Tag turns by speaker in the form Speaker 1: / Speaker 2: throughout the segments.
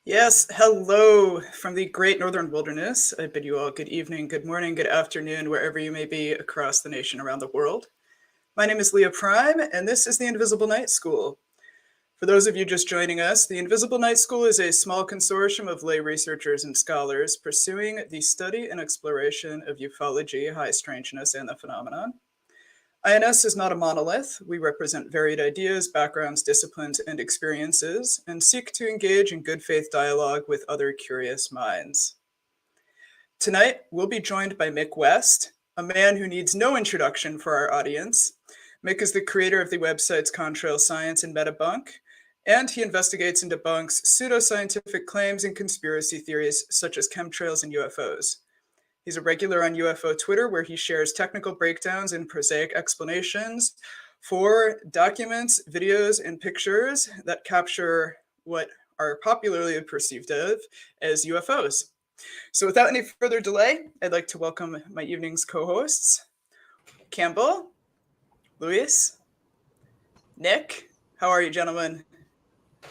Speaker 1: Yes, hello from the great northern wilderness. I bid you all good evening, good morning, good afternoon, wherever you may be across the nation, around the world. My name is Leah Prime, and this is the Invisible Night School. For those of you just joining us, the Invisible Night School is a small consortium of lay researchers and scholars pursuing the study and exploration of ufology, high strangeness, and the phenomenon. INS is not a monolith. We represent varied ideas, backgrounds, disciplines, and experiences, and seek to engage in good faith dialogue with other curious minds. Tonight, we'll be joined by Mick West, a man who needs no introduction for our audience. Mick is the creator of the websites Contrail Science and Metabunk, and he investigates and debunks pseudoscientific claims and conspiracy theories such as chemtrails and UFOs. He's a regular on UFO Twitter, where he shares technical breakdowns and prosaic explanations for documents, videos, and pictures that capture what are popularly perceived of as UFOs. So without any further delay, I'd like to welcome my evening's co-hosts, Campbell, Luis, Nick. How are you, gentlemen?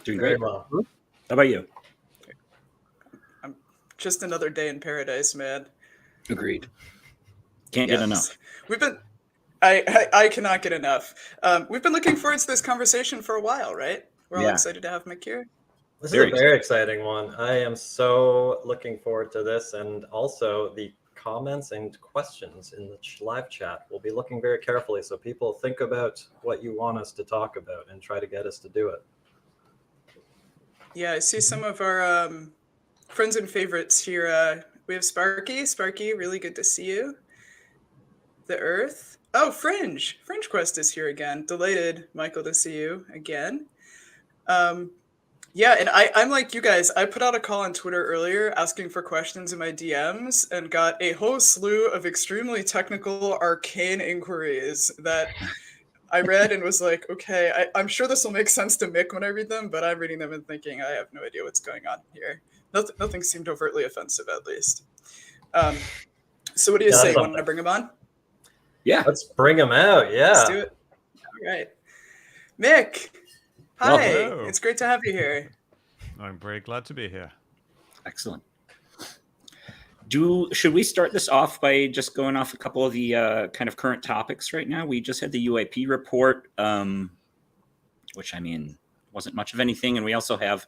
Speaker 2: Doing
Speaker 3: Very
Speaker 2: great.
Speaker 3: well.
Speaker 2: How about you?
Speaker 1: I'm just another day in paradise, man.
Speaker 2: Agreed. Can't get enough.
Speaker 1: We've been, I cannot get enough. We've been looking forward to this conversation for a while, right? We're all excited to have Mick here.
Speaker 3: This is a very exciting one. I am so looking forward to this, and also the comments and questions in the live chat. We'll be looking very carefully so people think about what you want us to talk about and try to get us to do it.
Speaker 1: Yeah, I see some of our friends and favorites here. We have Sparky. Sparky, really good to see you. The Earth. Oh, Fringe. Fringe Quest is here again. Delighted, Michael, to see you again. Yeah, and I'm like you guys. I put out a call on Twitter earlier asking for questions in my DMs and got a whole slew of extremely technical, arcane inquiries that I read and was like, okay, I'm sure this will make sense to Mick when I read them, but I'm reading them and thinking, I have no idea what's going on here. Nothing seemed overtly offensive, at least. So what do you say? Want to bring him on?
Speaker 2: Yeah.
Speaker 3: Let's bring him out. Yeah.
Speaker 1: Let's do it. All right. Mick, hi. Hello. It's great to have you here.
Speaker 4: I'm very glad to be here.
Speaker 2: Excellent. Should we start this off by just going off a couple of the kind of current topics right now? We just had the UAP report, which, I mean, wasn't much of anything. And we also have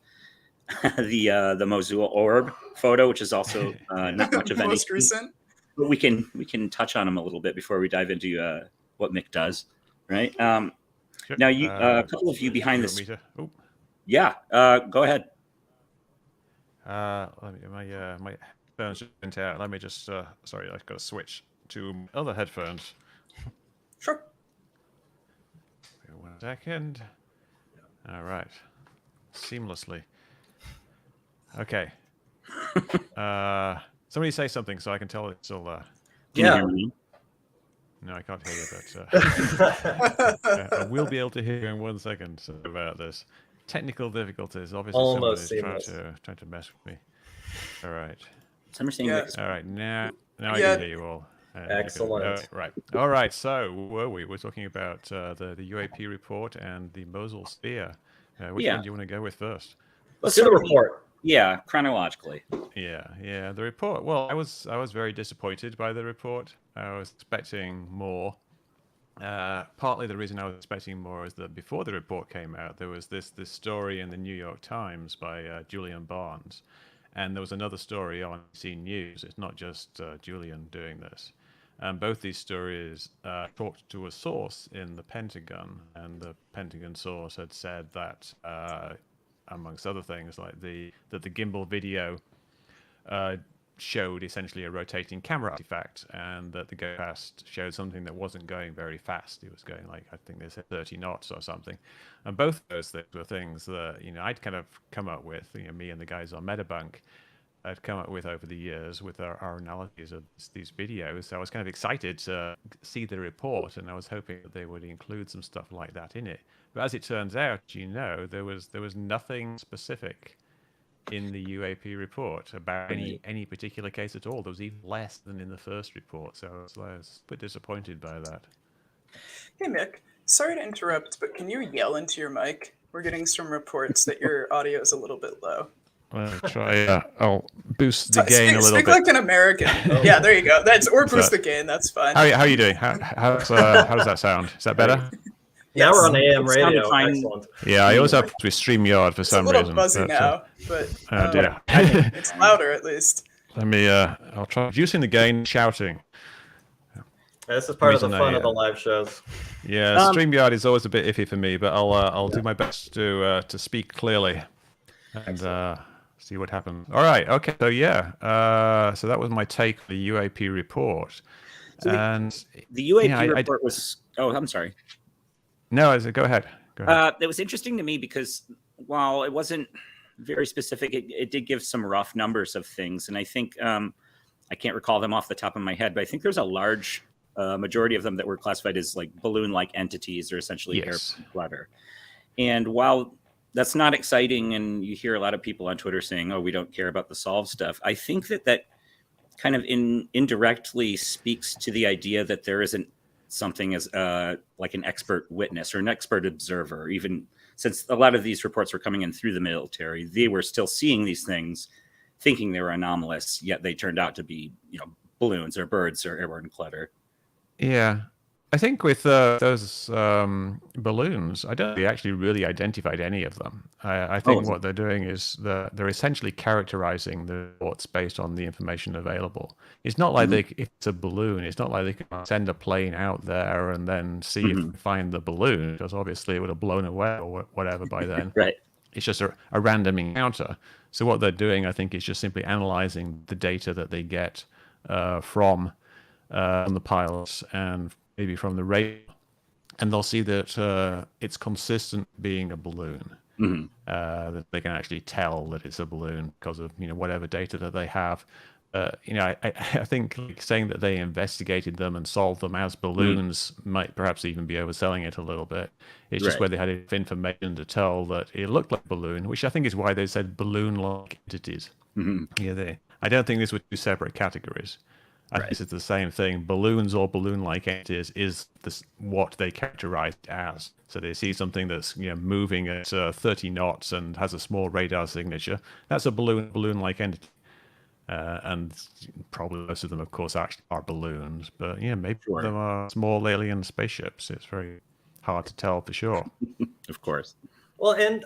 Speaker 2: the Mosul orb photo, which is also not much of anything.
Speaker 1: Most recent.
Speaker 2: But we can touch on them a little bit before we dive into what Mick does, right? Sure. Now, a couple of you behind this. Yeah, go ahead.
Speaker 4: My headphones went out. Let me just. Sorry, I've got to switch to other headphones.
Speaker 1: Sure.
Speaker 4: 1 second. All right. Seamlessly. Okay. Somebody say something so I can tell it's still.
Speaker 2: Can you hear me?
Speaker 4: No, I can't hear you, but I will be able to hear you in 1 second about this. Technical difficulties. Obviously,
Speaker 3: almost
Speaker 4: somebody's trying to mess with me. All right.
Speaker 2: All
Speaker 4: right. Now I can hear you all.
Speaker 3: Excellent.
Speaker 4: Right. All right. So we're talking about the UAP report and the Mosul sphere. Which one do you want to go with first?
Speaker 3: Let's do the report.
Speaker 2: Yeah, chronologically.
Speaker 4: Yeah. The report. Well, I was very disappointed by the report. I was expecting more. Partly the reason I was expecting more is that before the report came out, there was this story in the New York Times by Julian Barnes, and there was another story on ABC News. It's not just Julian doing this. And both these stories talked to a source in the Pentagon, and the Pentagon source had said that, amongst other things, like that the gimbal video showed essentially a rotating camera artifact, and that the go fast showed something that wasn't going very fast. It was going like, I think they said 30 knots or something. And both of those things were things that, I'd kind of come up with, me and the guys on Metabunk had come up with over the years with our analyses of these videos. So I was kind of excited to see the report, and I was hoping that they would include some stuff like that in it. But as it turns out, there was nothing specific in the UAP report about any particular case at all. There was even less than in the first report, so I was a bit disappointed by that.
Speaker 1: Hey, Mick, sorry to interrupt, but can you yell into your mic? We're getting some reports that your audio is a little bit low.
Speaker 4: try. I'll boost the gain a little
Speaker 1: Speak
Speaker 4: bit.
Speaker 1: like an American. Yeah, there you go. Or boost the gain. That's fine.
Speaker 4: How are you doing? How does that sound? Is that better?
Speaker 3: Now we're on AM
Speaker 2: It sounded
Speaker 3: radio.
Speaker 2: fine.
Speaker 3: Excellent.
Speaker 4: Yeah, I always have to be StreamYard for
Speaker 1: It's a
Speaker 4: some
Speaker 1: little
Speaker 4: reason.
Speaker 1: buzzy now, but
Speaker 4: Oh dear.
Speaker 1: it's louder at least.
Speaker 4: Let me. I'll try reducing the gain, shouting.
Speaker 3: This is part of the
Speaker 4: Reason
Speaker 3: fun
Speaker 4: I,
Speaker 3: of the live shows.
Speaker 4: Yeah, StreamYard is always a bit iffy for me, but I'll do my best to speak clearly and see what happens. All right. Okay. So yeah. So that was my take on the UAP report.
Speaker 2: So
Speaker 4: and
Speaker 2: the UAP report was. Oh, I'm sorry.
Speaker 4: No, go ahead. Go ahead.
Speaker 2: It was interesting to me because while it wasn't very specific, it did give some rough numbers of things, and I think I can't recall them off the top of my head, but I think there's a large majority of them that were classified as like balloon-like entities, or essentially air clutter. And while that's not exciting, and you hear a lot of people on Twitter saying, "Oh, we don't care about the solved stuff," I think that kind of indirectly speaks to the idea that there isn't something as like an expert witness or an expert observer. Even since a lot of these reports were coming in through the military, they were still seeing these things, thinking they were anomalous, yet they turned out to be, balloons or birds or airborne clutter.
Speaker 4: Yeah. I think with those balloons, I don't think they actually really identified any of them. I think what they're doing is they're essentially characterizing the reports based on the information available. It's not like if it's a balloon, it's not like they can send a plane out there and then see if they find the balloon, because obviously it would have blown away or whatever by then.
Speaker 2: Right.
Speaker 4: It's just a random encounter. So what they're doing, I think, is just simply analyzing the data that they get from the pilots and maybe from the radar, and they'll see that it's consistent being a balloon. That they can actually tell that it's a balloon because of whatever data that they have. I think saying that they investigated them and solved them as balloons might perhaps even be overselling it a little bit. It's just where they had enough information to tell that it looked like a balloon, which I think is why they said balloon-like entities. I don't think these were two separate categories. I think it's the same thing. Balloons or balloon-like entities is what they characterize as. So they see something that's moving at 30 knots and has a small radar signature. That's a balloon-like entity. And probably most of them, of course, actually are balloons. But maybe some of them are small alien spaceships. It's very hard to tell for sure.
Speaker 2: Of course.
Speaker 3: Well, and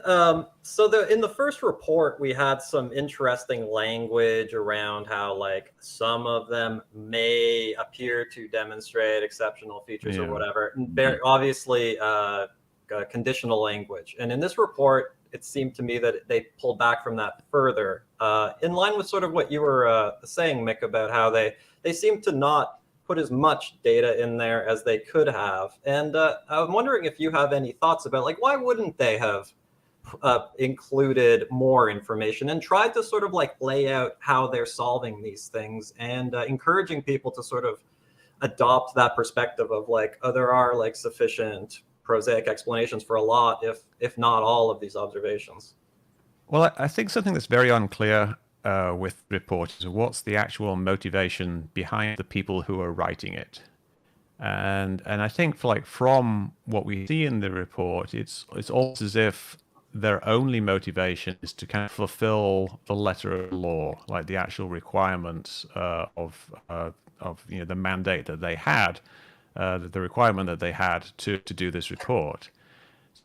Speaker 3: so in the first report, we had some interesting language around how some of them may appear to demonstrate exceptional features or whatever. Very obviously conditional language. And in this report, it seemed to me that they pulled back from that further, in line with sort of what you were saying, Mick, about how they seem to not put as much data in there as they could have. And I'm wondering if you have any thoughts about why wouldn't they have included more information and tried to sort of lay out how they're solving these things and encouraging people to sort of adopt that perspective of there are sufficient prosaic explanations for a lot, if not all, of these observations.
Speaker 4: Well, I think something that's very unclear with reports is what's the actual motivation behind the people who are writing it. And I think from what we see in the report, it's almost as if their only motivation is to kind of fulfill the letter of the law, like the actual requirements of the mandate that they had, the requirement that they had to do this report.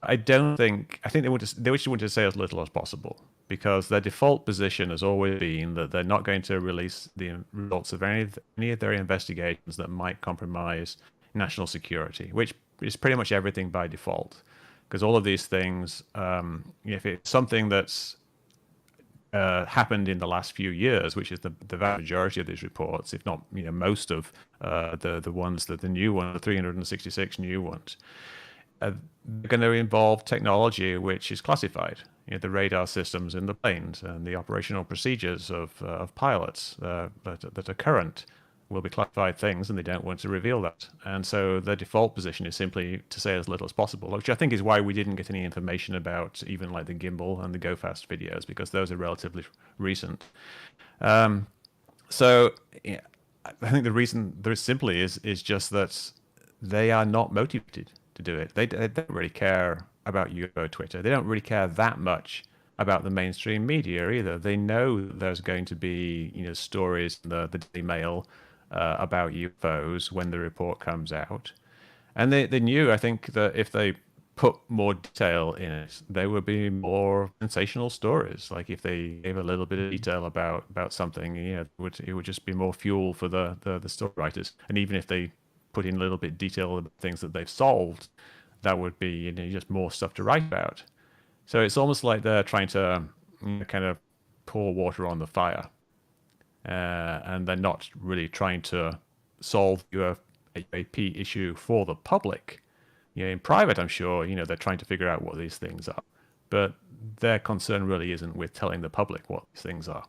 Speaker 4: I think they just want to say as little as possible, because their default position has always been that they're not going to release the results of any of their investigations that might compromise national security, which is pretty much everything by default. Because all of these things, if it's something that's happened in the last few years, which is the vast majority of these reports, if not most of the ones the new one, the 366 new ones, they're going to involve technology which is classified. The radar systems in the planes and the operational procedures of pilots that are current will be classified things, and they don't want to reveal that. And so their default position is simply to say as little as possible, which I think is why we didn't get any information about even the gimbal and the Go Fast videos, because those are relatively recent. So I think the reason there simply is just that they are not motivated to do it. They don't really care about UFO Twitter. They don't really care that much about the mainstream media either. They know there's going to be, stories in the Daily Mail about UFOs when the report comes out. And they knew, I think, that if they put more detail in it, there would be more sensational stories. Like if they gave a little bit of detail about something, it would just be more fuel for the story writers. And even if they put in a little bit of detail about things that they've solved, that would be just more stuff to write about. So it's almost like they're trying to kind of pour water on the fire, and they're not really trying to solve your UAP issue for the public. In private, I'm sure, they're trying to figure out what these things are. But their concern really isn't with telling the public what these things are.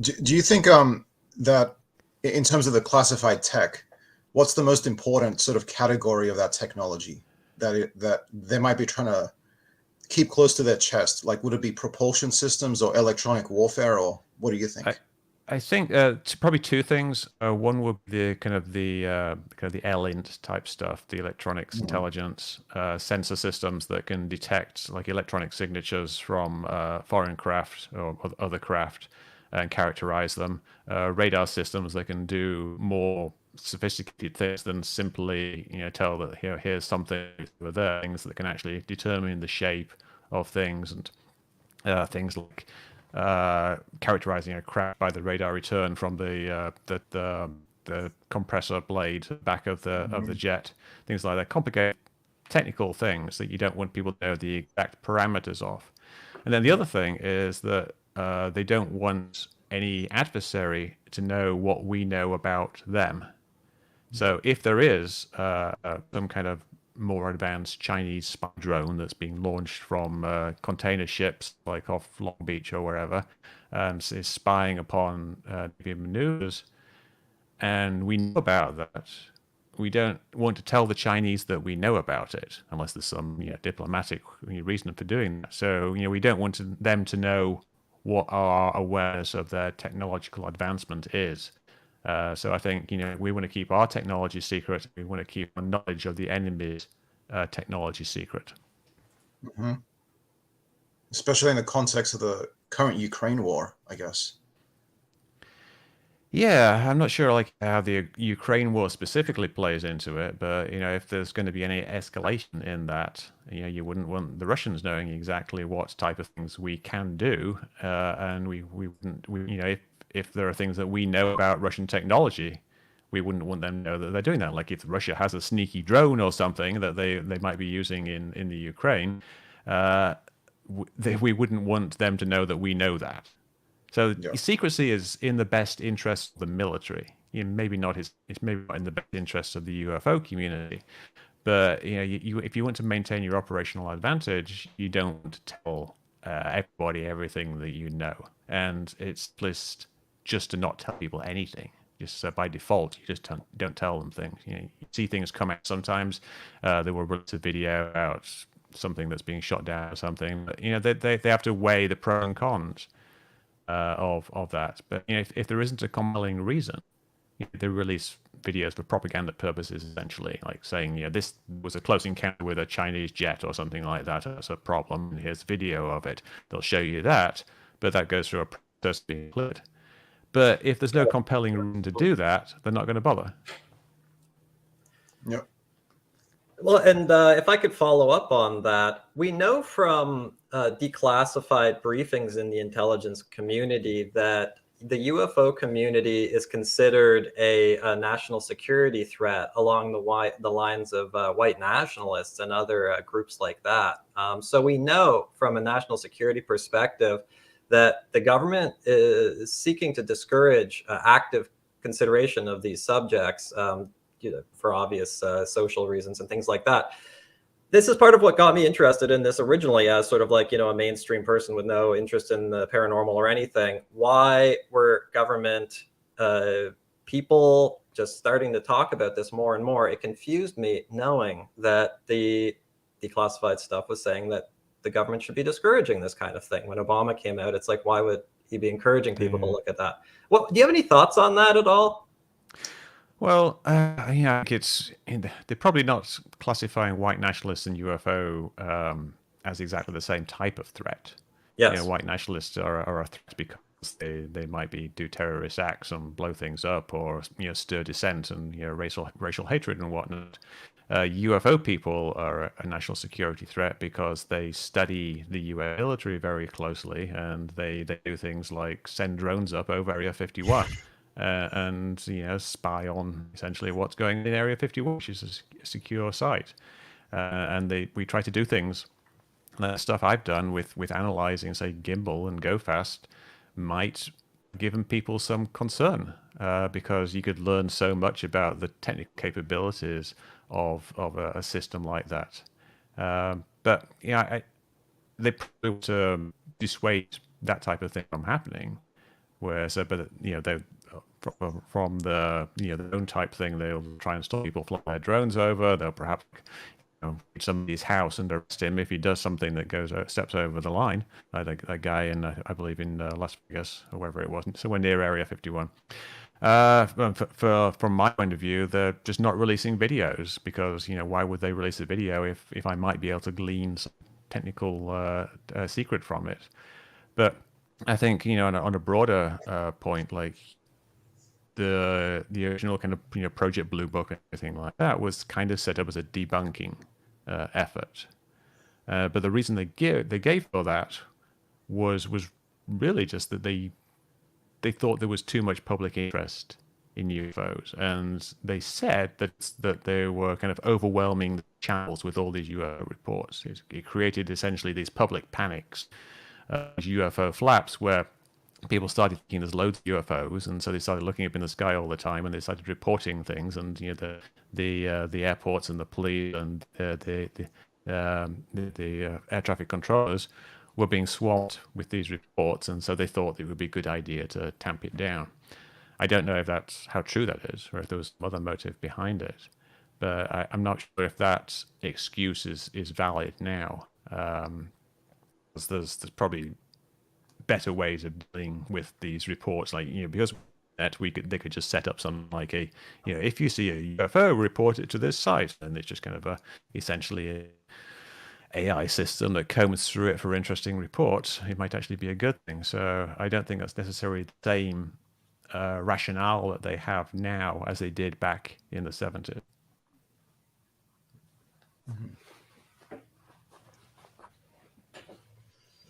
Speaker 5: Do you think that in terms of the classified tech, what's the most important sort of category of that technology that they might be trying to keep close to their chest? Like, would it be propulsion systems or electronic warfare, or what do you think?
Speaker 4: I think probably two things. One would be the ELINT type stuff, the electronics intelligence sensor systems that can detect like electronic signatures from foreign craft or other craft and characterize them. Radar systems that can do more sophisticated things than simply tell that here's something over there. Things that can actually determine the shape of things and things like characterizing a craft by the radar return from the compressor blade back of the jet, things like that. Complicated technical things that you don't want people to know the exact parameters of. And then the other thing is that they don't want any adversary to know what we know about them. So if there is some kind of more advanced Chinese spy drone that's being launched from container ships like off Long Beach or wherever, is spying upon maneuvers, and we know about that, we don't want to tell the Chinese that we know about it unless there's some diplomatic reason for doing that. So we don't want them to know what our awareness of their technological advancement is. So I think we want to keep our technology secret. We want to keep our knowledge of the enemy's technology secret.
Speaker 5: Mm-hmm. Especially in the context of the current Ukraine war, I guess.
Speaker 4: Yeah, I'm not sure like how the Ukraine war specifically plays into it, but if there's going to be any escalation in that, you wouldn't want the Russians knowing exactly what type of things we can do, and we wouldn't, if there are things that we know about Russian technology, we wouldn't want them to know that they're doing that. Like if Russia has a sneaky drone or something that they might be using in the Ukraine, we wouldn't want them to know that we know that. So secrecy is in the best interest of the military. Maybe not it's maybe not in the best interest of the UFO community, but if you want to maintain your operational advantage, you don't want to tell everybody everything that you know, and it's just to not tell people anything. Just by default, you just don't tell them things. You see things come out sometimes. There will release a video about something that's being shot down or something. But, they have to weigh the pros and cons of that. But if there isn't a compelling reason, they release videos for propaganda purposes, essentially, like saying, this was a close encounter with a Chinese jet or something like that. That's a problem. And here's video of it. They'll show you that, but that goes through a process being cleared. But if there's no compelling reason to do that, they're not going to bother.
Speaker 5: Yep.
Speaker 3: Well, and if I could follow up on that, we know from declassified briefings in the intelligence community that the UFO community is considered a national security threat along the lines of white nationalists and other groups like that. So we know from a national security perspective that the government is seeking to discourage active consideration of these subjects for obvious social reasons and things like that. This is part of what got me interested in this originally as sort of like, a mainstream person with no interest in the paranormal or anything. Why were government people just starting to talk about this more and more? It confused me knowing that the declassified stuff was saying that the government should be discouraging this kind of thing. When Obama came out, it's like, why would he be encouraging people to look at that? Well, do you have any thoughts on that at all?
Speaker 4: Well, I think they're probably not classifying white nationalists and UFO as exactly the same type of threat.
Speaker 3: Yes.
Speaker 4: white nationalists are a threat because they might do terrorist acts and blow things up, or stir dissent and racial hatred and whatnot. UFO people are a national security threat because they study the US military very closely, and they do things like send drones up over Area 51 and spy on essentially what's going on in Area 51, which is a secure site. And we try to do things. Stuff I've done with analyzing, say, gimbal and go fast might give people some concern because you could learn so much about the technical capabilities of a system like that. But they probably would dissuade that type of thing from happening. Whereas, but they from the drone type thing, they'll try and stop people flying their drones over. They'll perhaps somebody's house and arrest him if he does something that steps over the line. Like a guy in, I believe, in Las Vegas or wherever it was, somewhere near Area 51. From my point of view, they're just not releasing videos because why would they release a video if I might be able to glean some technical secret from it? But I think on a broader point, like the original kind of Project Blue Book and everything like that was kind of set up as a debunking effort. But the reason they gave for that was really just that they thought there was too much public interest in UFOs, and they said that they were kind of overwhelming the channels with all these UFO reports. It created essentially these public panics, UFO flaps, where people started thinking there's loads of UFOs, and so they started looking up in the sky all the time, and they started reporting things, and the airports and the police and the air traffic controllers were being swamped with these reports, and so they thought it would be a good idea to tamp it down. I don't know if that's how true that is, or if there was some other motive behind it, but I'm not sure if that excuse is valid now. There's probably better ways of dealing with these reports, like because that they could just set up something like if you see a UFO, report it to this site, and it's just kind of essentially a AI system that combs through it for interesting reports. It might actually be a good thing. So I don't think that's necessarily the same rationale that they have now as they did back in the 70s.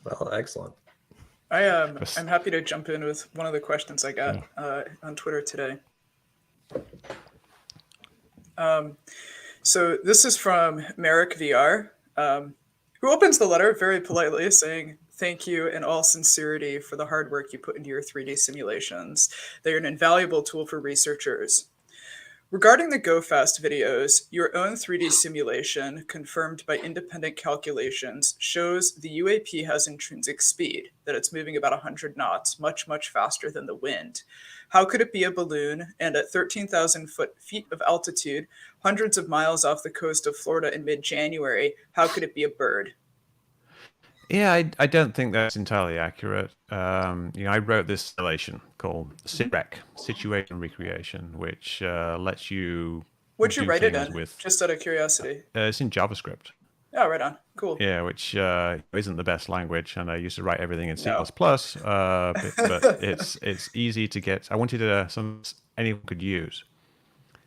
Speaker 3: Well, excellent.
Speaker 1: I'm happy to jump in with one of the questions I got on Twitter today. So this is from Merrick VR, who opens the letter very politely saying, "Thank you in all sincerity for the hard work you put into your 3D simulations. They are an invaluable tool for researchers. Regarding the Go Fast videos, your own 3D simulation, confirmed by independent calculations, shows the UAP has intrinsic speed, that it's moving about 100 knots, much, much faster than the wind. How could it be a balloon? And at 13,000 feet of altitude, hundreds of miles off the coast of Florida in mid-January, how could it be a bird?"
Speaker 4: Yeah, I don't think that's entirely accurate. I wrote this simulation called SITREC, Situation Recreation, which lets you.
Speaker 1: What'd you
Speaker 4: do
Speaker 1: write it
Speaker 4: things
Speaker 1: in?
Speaker 4: with.
Speaker 1: Just out of curiosity.
Speaker 4: It's in JavaScript.
Speaker 1: Oh, right on. Cool.
Speaker 4: Yeah, which isn't the best language, and I used to write everything in C++.
Speaker 1: No.
Speaker 4: But it's easy to get. I wanted something anyone could use.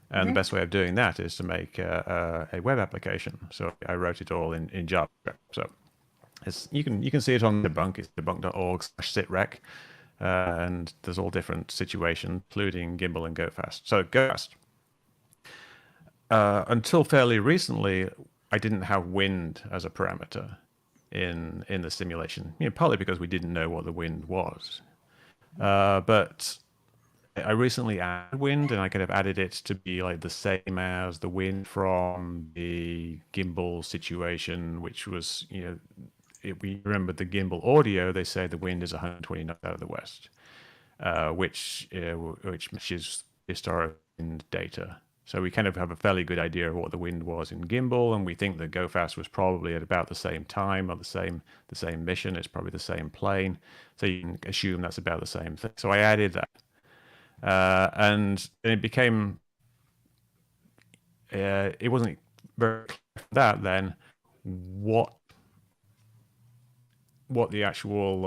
Speaker 4: And the best way of doing that is to make a web application. So I wrote it all in JavaScript. So you can see it on Debunk. It's debunk.org/sitrec, and there's all different situations, including gimbal and go fast. So go fast. Until fairly recently, I didn't have wind as a parameter in the simulation. Partly because we didn't know what the wind was, but I recently added wind, and I kind of added it to be like the same as the wind from the gimbal situation, which was, if we remember the gimbal audio, they say the wind is 120 knots out of the west, which matches historic wind data. So we kind of have a fairly good idea of what the wind was in gimbal, and we think that Go Fast was probably at about the same time or the same mission. It's probably the same plane, so you can assume that's about the same thing. So I added that. And it became, it wasn't very clear from that then what what the actual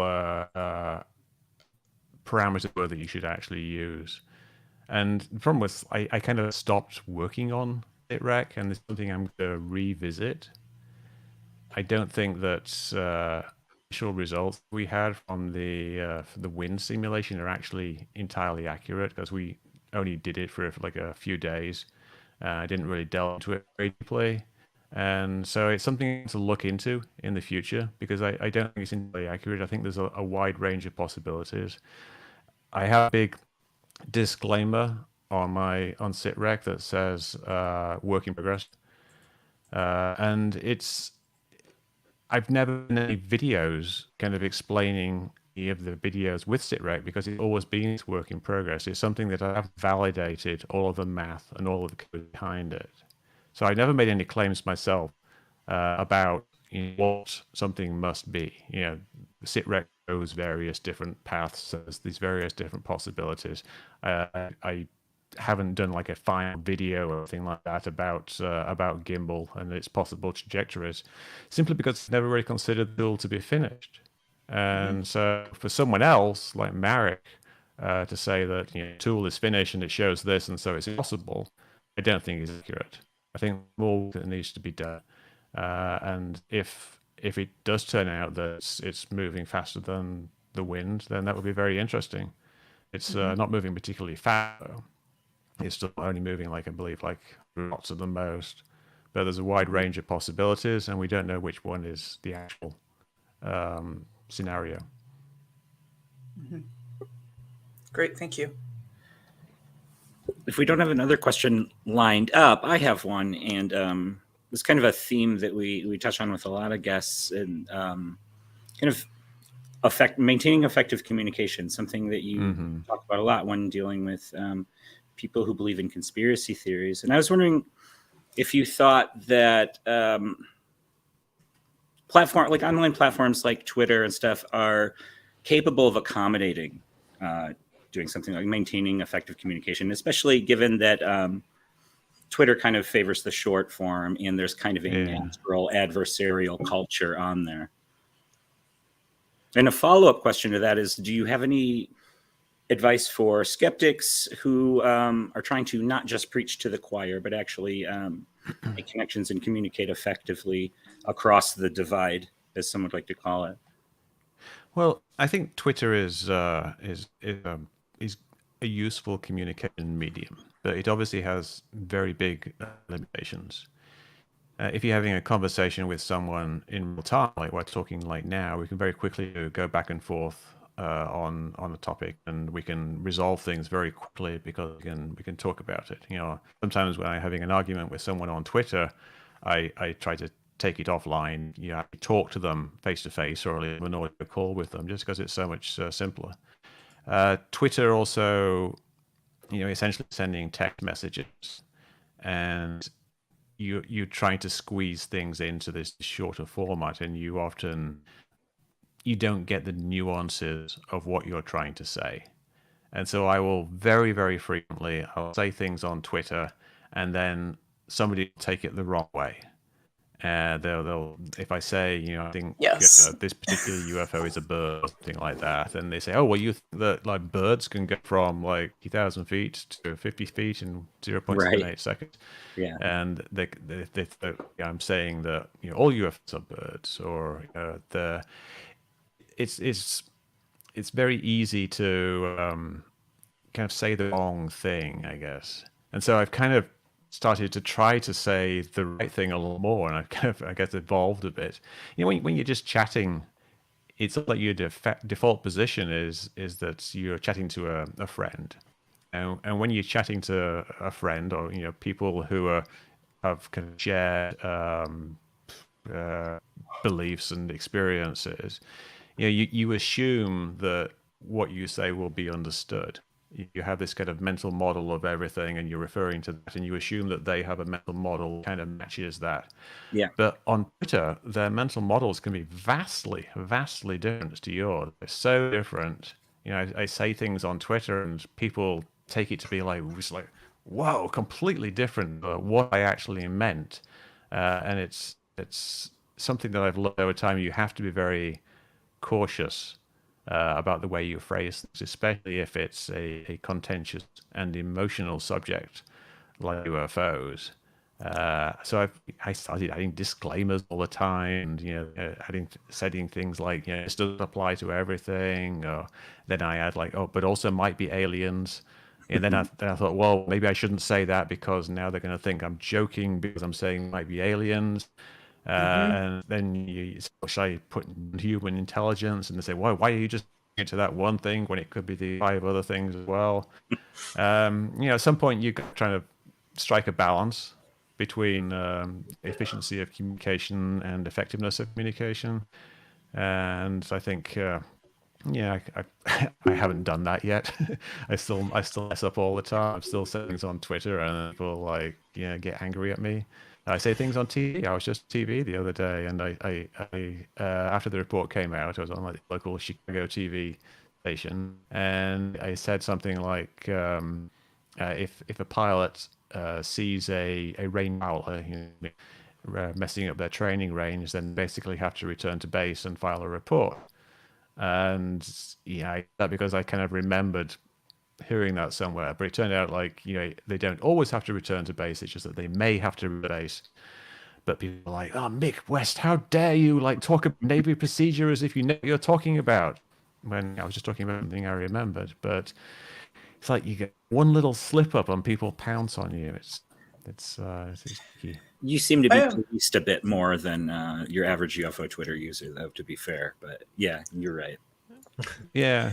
Speaker 4: parameters were that you should actually use. And the problem was I kind of stopped working on SITREC, and it's something I'm going to revisit. I don't think that initial results we had from the wind simulation are actually entirely accurate, because we only did it for like a few days. I didn't really delve into it very deeply. And so it's something to look into in the future, because I don't think it's entirely accurate. I think there's a wide range of possibilities. I have a big disclaimer on SITREC that says work in progress. And I've never done any videos kind of explaining any of the videos with SITREC, because it's always been work in progress. It's something that I have validated all of the math and all of the code behind it. So I never made any claims myself about what something must be. SITREC shows various different paths, there's these various different possibilities. I haven't done like a final video or anything like that about gimbal and its possible trajectories, simply because it's never really considered the tool to be finished. And so for someone else like Marek to say that tool is finished and it shows this and so it's impossible, I don't think is accurate. I think more that needs to be done. And if it does turn out that it's moving faster than the wind, then that would be very interesting. It's not moving particularly fast, though. It's still only moving, like I believe, like knots at the most. But there's a wide range of possibilities, and we don't know which one is the actual scenario.
Speaker 1: Great, thank you.
Speaker 2: If we don't have another question lined up, I have one, and it's kind of a theme that we touch on with a lot of guests, and kind of maintaining effective communication, something that you talk about a lot when dealing with people who believe in conspiracy theories. And I was wondering if you thought that online platforms like Twitter and stuff are capable of accommodating doing something like maintaining effective communication, especially given that Twitter kind of favors the short form, and there's kind of a natural adversarial culture on there. And a follow-up question to that is, do you have any advice for skeptics who are trying to not just preach to the choir, but actually make connections and communicate effectively across the divide, as some would like to call it?
Speaker 4: Well, I think Twitter is a useful communication medium, but it obviously has very big limitations. If you're having a conversation with someone in real time, like we're talking like now, we can very quickly go back and forth on a topic, and we can resolve things very quickly because we can talk about it. Sometimes when I'm having an argument with someone on Twitter, I try to take it offline. I talk to them face to face, or leave an audio call with them, just because it's so much simpler. Twitter also, essentially sending text messages, and you're trying to squeeze things into this shorter format, and you don't get the nuances of what you're trying to say. And so I will very, very frequently, I'll say things on Twitter, and then somebody will take it the wrong way. They'll if I say, I think this particular UFO is a bird or something like that, and they say, oh, well, you think that like birds can go from like 2,000 feet to 50 feet in 0.78 seconds.
Speaker 2: Yeah.
Speaker 4: And I'm saying that all UFOs are birds, or it's very easy to kind of say the wrong thing, I guess. And so I've kind of started to try to say the right thing a little more, and I've kind of, I guess, evolved a bit. When you're just chatting, it's like your default position is that you're chatting to a friend, and when you're chatting to a friend, or people who have kind of shared beliefs and experiences, you assume that what you say will be understood. You have this kind of mental model of everything, and you're referring to that, and you assume that they have a mental model kind of matches that.
Speaker 2: Yeah.
Speaker 4: But on Twitter, their mental models can be vastly, vastly different to yours. They're so different. I say things on Twitter, and people take it to be like, whoa, completely different what I actually meant. And it's something that I've learned over time. You have to be very cautious about the way you phrase things, especially if it's a contentious and emotional subject like UFOs. So I started adding disclaimers all the time, and setting things like, this doesn't apply to everything, or then I add like, oh, but also might be aliens. And then I thought, well, maybe I shouldn't say that because now they're going to think I'm joking because I'm saying might be aliens. And then should I put human intelligence? And they say, why are you just into that one thing when it could be the 5 other things as well? At some point you're trying to strike a balance between efficiency of communication and effectiveness of communication. And I think, I haven't done that yet. I still mess up all the time. I'm still saying things on Twitter, and people get angry at me. I say things on TV. I was just TV the other day, and I after the report came out, I was on like the local Chicago TV station, and I said something like, if a pilot sees a rain prowler messing up their training range, then basically have to return to base and file a report. And that because I kind of remembered hearing that somewhere, but it turned out like they don't always have to return to base. It's just that they may have to return to base. But people are like, oh, Mick West, how dare you talk about Navy procedure as if you know what you're talking about? When I was just talking about something I remembered. But it's like you get one little slip up and people pounce on you. It's tricky.
Speaker 2: You seem to be policed a bit more than your average UFO Twitter user, though, to be fair. But yeah, you're right.
Speaker 4: Yeah,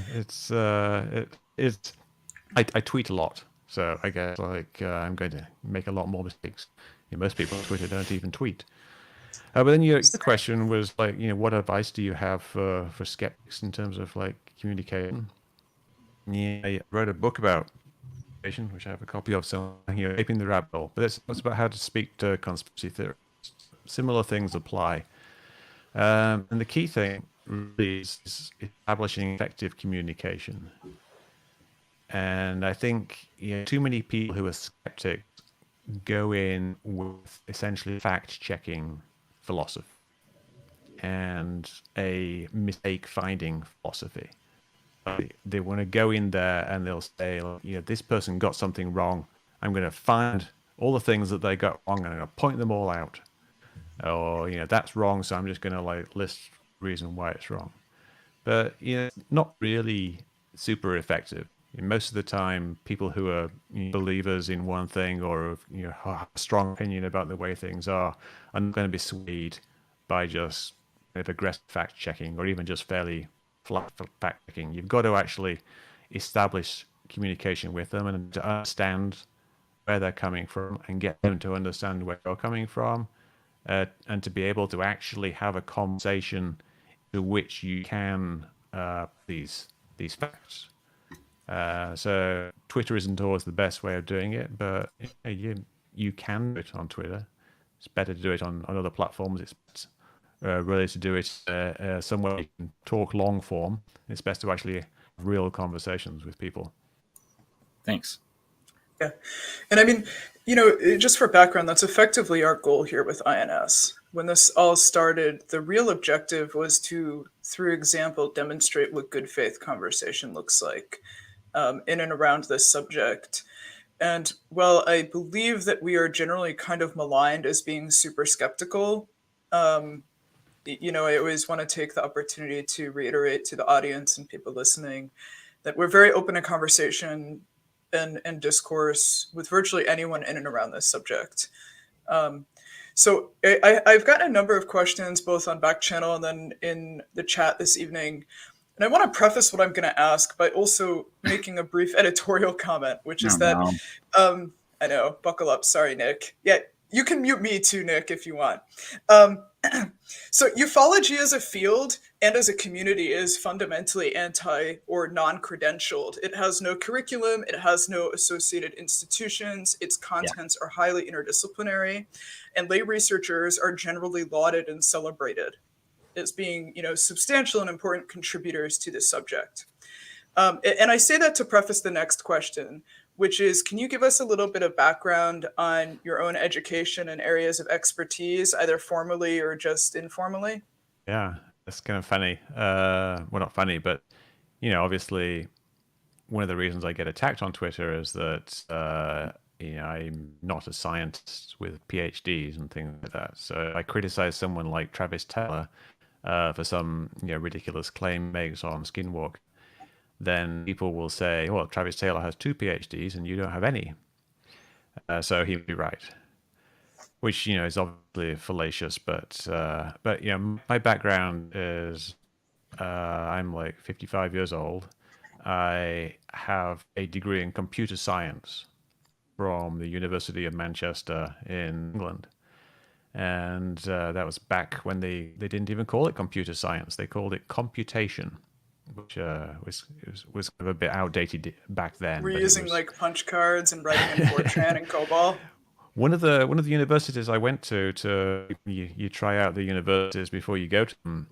Speaker 4: I tweet a lot, so I guess I'm going to make a lot more mistakes. Most people on Twitter don't even tweet. But then your question was what advice do you have for skeptics in terms of communication? Yeah, I wrote a book about communication, which I have a copy of, so Aping the Rabbit Hole. But it's about how to speak to conspiracy theorists. Similar things apply. And the key thing really is establishing effective communication. And I think too many people who are skeptics go in with essentially fact-checking philosophy and a mistake-finding philosophy. They want to go in there and they'll say, this person got something wrong. I'm going to find all the things that they got wrong and I'm going to point them all out. Or, that's wrong, so I'm just going to list reason why it's wrong. But, not really super effective. Most of the time, people who are believers in one thing or have a strong opinion about the way things are not going to be swayed by just aggressive fact-checking or even just fairly flat fact-checking. You've got to actually establish communication with them and to understand where they're coming from and get them to understand where you're coming from, and to be able to actually have a conversation to which you can these facts. So Twitter isn't always the best way of doing it, but you can do it on Twitter. It's better to do it on other platforms. It's really to do it somewhere you can talk long form. It's best to actually have real conversations with people.
Speaker 2: Thanks.
Speaker 1: Yeah. And I mean, just for background, that's effectively our goal here with INS. When this all started, the real objective was to, through example, demonstrate what good faith conversation looks like in and around this subject. And while I believe that we are generally kind of maligned as being super skeptical, I always want to take the opportunity to reiterate to the audience and people listening that we're very open to conversation and discourse with virtually anyone in and around this subject. So I've gotten a number of questions, both on back channel and then in the chat this evening. And I want to preface what I'm going to ask by also making a brief editorial comment, which is I know, buckle up. Sorry, Nick. Yeah, you can mute me too, Nick, if you want. So ufology as a field and as a community is fundamentally anti or non-credentialed. It has no curriculum. It has no associated institutions. Its contents are highly interdisciplinary, and lay researchers are generally lauded and celebrated as being, substantial and important contributors to this subject. And I say that to preface the next question, which is, can you give us a little bit of background on your own education and areas of expertise, either formally or just informally?
Speaker 4: Yeah. It's kind of funny. Well, not funny, but obviously, one of the reasons I get attacked on Twitter is that I'm not a scientist with PhDs and things like that. So I criticize someone like Travis Taylor for some ridiculous claim he makes on Skinwalk. Then people will say, "Well, Travis Taylor has 2 PhDs and you don't have any." So he'd be right, which is obviously fallacious. But my background is I'm like 55 years old. I have a degree in computer science from the University of Manchester in England. And that was back when they didn't even call it computer science. They called it computation, which was kind of a bit outdated back then.
Speaker 1: Were you
Speaker 4: but
Speaker 1: using like punch cards and writing in Fortran and COBOL?
Speaker 4: One of the universities I went to you try out the universities before you go to them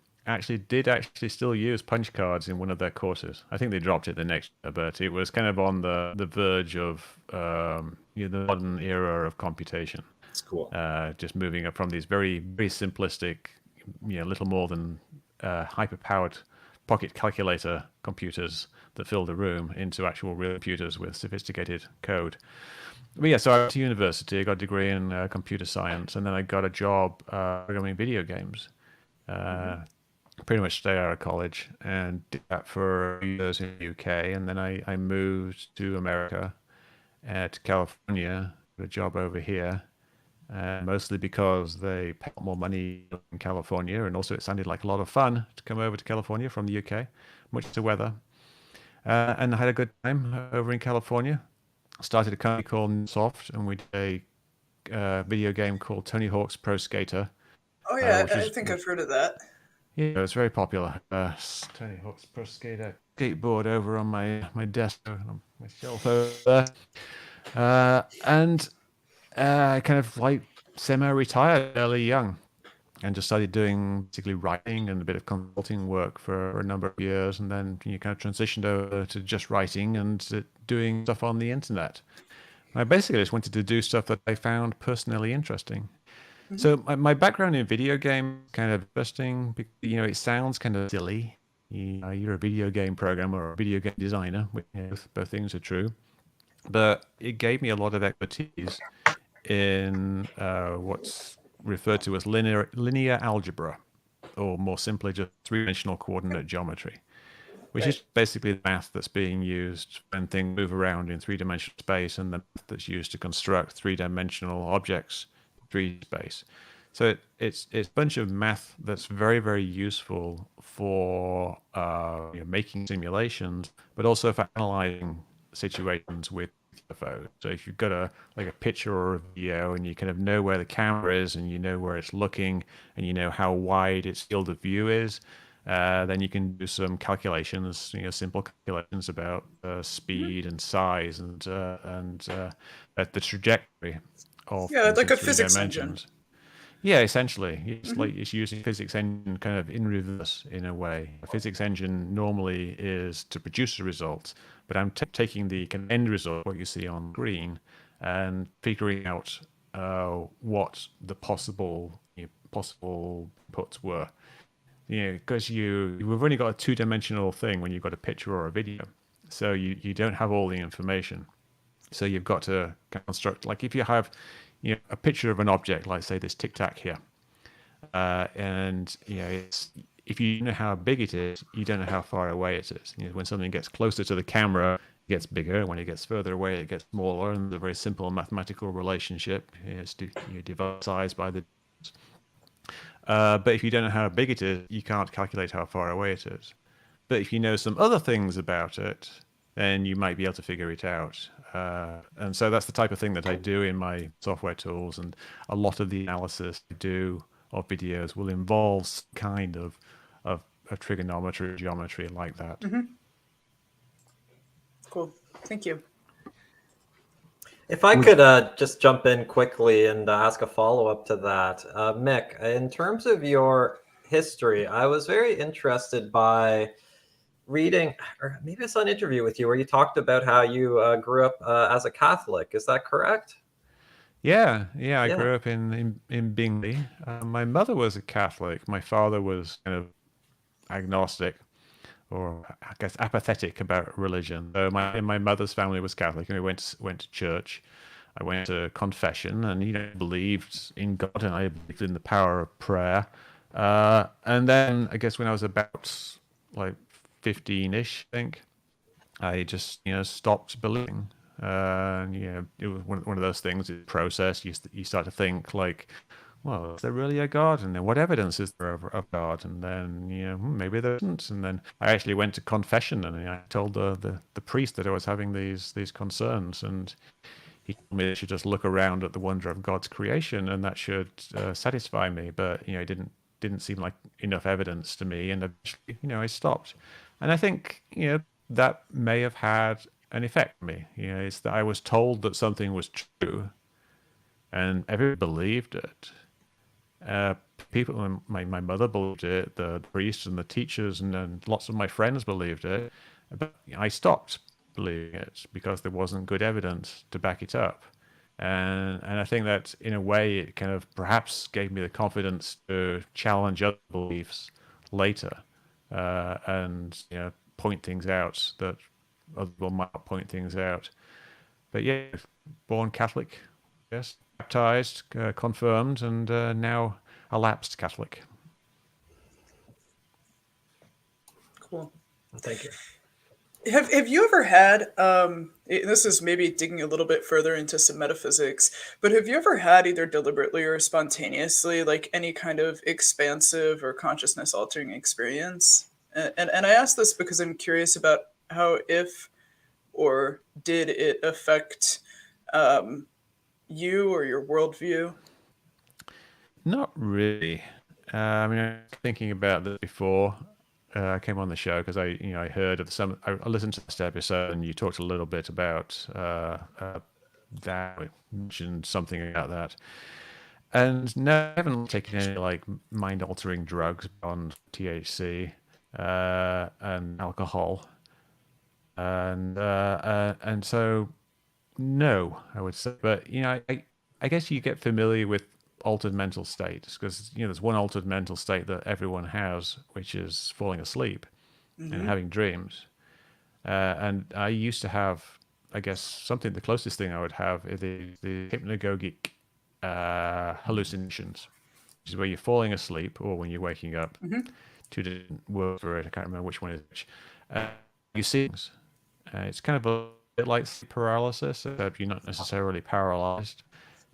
Speaker 4: did still use punch cards in one of their courses. I think they dropped it the next year, but it was kind of on the verge of the modern era of computation.
Speaker 2: It's cool.
Speaker 4: Just moving up from these very, very simplistic, little more than hyper-powered pocket calculator computers that filled a room into actual real computers with sophisticated code. But yeah, so I went to university, I got a degree in computer science, and then I got a job programming video games. Pretty much straight out of college, and did that for a few years in the UK, and then I moved to America, to California, got a job over here, mostly because they pay more money in California, and also it sounded like a lot of fun to come over to California from the UK, much to weather, and I had a good time over in California. Started a company called Soft, and we did a video game called Tony Hawk's Pro Skater.
Speaker 1: Oh yeah, I think I've heard of that.
Speaker 4: Yeah, it's very popular. Tony Hawk's Pro Skater skateboard over on my desk, on my shelf over there. And I kind of like semi-retired early young, and just started doing basically writing and a bit of consulting work for a number of years, and then you kind of transitioned over to just writing and doing stuff on the internet. I basically just wanted to do stuff that I found personally interesting. So my background in video game kind of interesting. It sounds kind of silly. You're a video game programmer or a video game designer, which both things are true. But it gave me a lot of expertise in what's referred to as linear algebra, or more simply just three-dimensional coordinate geometry, which is basically the math that's being used when things move around in three-dimensional space, and the math that's used to construct three-dimensional objects in 3D space. So it's a bunch of math that's very, very useful for making simulations, but also for analyzing situations with UFO. So if you've got a picture or a video, and you kind of know where the camera is, and you know where it's looking, and you know how wide its field of view is, then you can do some calculations, simple calculations about speed and size and at the trajectory of
Speaker 1: like a
Speaker 4: three
Speaker 1: physics
Speaker 4: dimensions. Engine. Yeah, essentially, it's like it's using physics engine kind of in reverse in a way. A physics engine normally is to produce a result, but I'm taking the kind of end result, what you see on screen, and figuring out what the possible inputs were. Because we've only got a two-dimensional thing when you've got a picture or a video, so you don't have all the information. So you've got to construct, like if you have a picture of an object, like say this Tic Tac here, and if you know how big it is, you don't know how far away it is. When something gets closer to the camera, it gets bigger. When it gets further away, it gets smaller. And the very simple mathematical relationship is to divide size by the. But if you don't know how big it is, you can't calculate how far away it is. But if you know some other things about it, then you might be able to figure it out. And so that's the type of thing that I do in my software tools. And a lot of the analysis I do of videos will involve some kind of trigonometry, geometry like that.
Speaker 1: Mm-hmm. Cool. Thank you.
Speaker 3: If I could just jump in quickly and ask a follow-up to that. Mick, in terms of your history, I was very interested by reading, or maybe it's an interview with you where you talked about how you grew up as a Catholic. Is that correct?
Speaker 4: Yeah. I grew up in Bingley. My mother was a Catholic. My father was kind of agnostic, or I guess apathetic about religion. So my mother's family was Catholic, and we went to church. I went to confession, and believed in God, and I believed in the power of prayer. And then I guess when I was about like 15-ish, I think, I just stopped believing. It was one of those things. It's a process. You start to think like, well, is there really a God? And then what evidence is there of God? And then maybe there isn't. And then I actually went to confession, and I told the priest that I was having these concerns, and he told me I should just look around at the wonder of God's creation, and that should satisfy me. But it didn't seem like enough evidence to me, and eventually, I stopped. And I think that may have had an effect on me. It's that I was told that something was true, and everybody believed it. People, my mother believed it, the priests and the teachers, and then lots of my friends believed it. But I stopped believing it because there wasn't good evidence to back it up. And I think that in a way it kind of perhaps gave me the confidence to challenge other beliefs later, and point things out that other people might not point things out. But yeah, born Catholic, yes, baptized, confirmed, and now a lapsed Catholic.
Speaker 1: Cool.
Speaker 3: Thank you.
Speaker 1: Have you ever had, this is maybe digging a little bit further into some metaphysics, but have you ever had, either deliberately or spontaneously, like any kind of expansive or consciousness altering experience? And I ask this because I'm curious about how, if or did it affect you or your worldview?
Speaker 4: Not really. I mean, I was thinking about this before I came on the show, because I heard of some. I listened to this episode, and you talked a little bit about that. You mentioned something about that, and no, I haven't taken any like mind-altering drugs on THC and alcohol, and so no, I would say. But I guess you get familiar with altered mental states, because there's one altered mental state that everyone has, which is falling asleep and having dreams. And I used to have, I guess, something, the closest thing I would have is the hypnagogic hallucinations, which is where you're falling asleep or when you're waking up. Two different words for it. I can't remember which one is which. You see things. It's kind of a bit like sleep paralysis, except you're not necessarily paralyzed.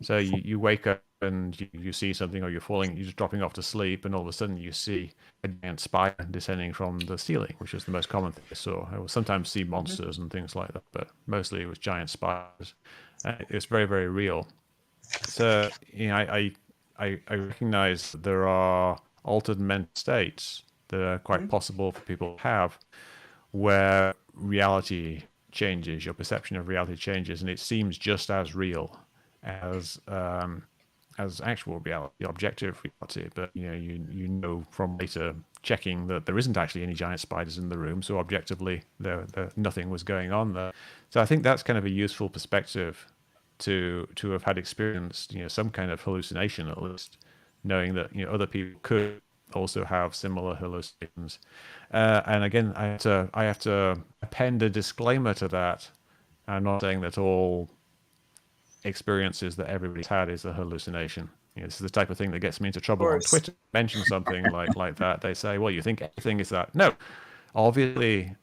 Speaker 4: So you wake up and you see something, or you're just dropping off to sleep, and all of a sudden you see a giant spider descending from the ceiling, which was the most common thing I saw. I will sometimes see monsters and things like that, but mostly it was giant spiders. It's very, very real. So I recognize that there are altered mental states that are quite possible for people to have, where reality changes, your perception of reality changes, and it seems just as real as actual reality, objective reality. But you know from later checking that there isn't actually any giant spiders in the room, so objectively there nothing was going on there. So I think that's kind of a useful perspective to have had experienced some kind of hallucination, at least knowing that other people could also have similar hallucinations. And again, I have to append a disclaimer to that. I'm not saying that all experiences that everybody's had is a hallucination. This is the type of thing that gets me into trouble on Twitter. Mention something like that, they say, well, you think everything is that. No, obviously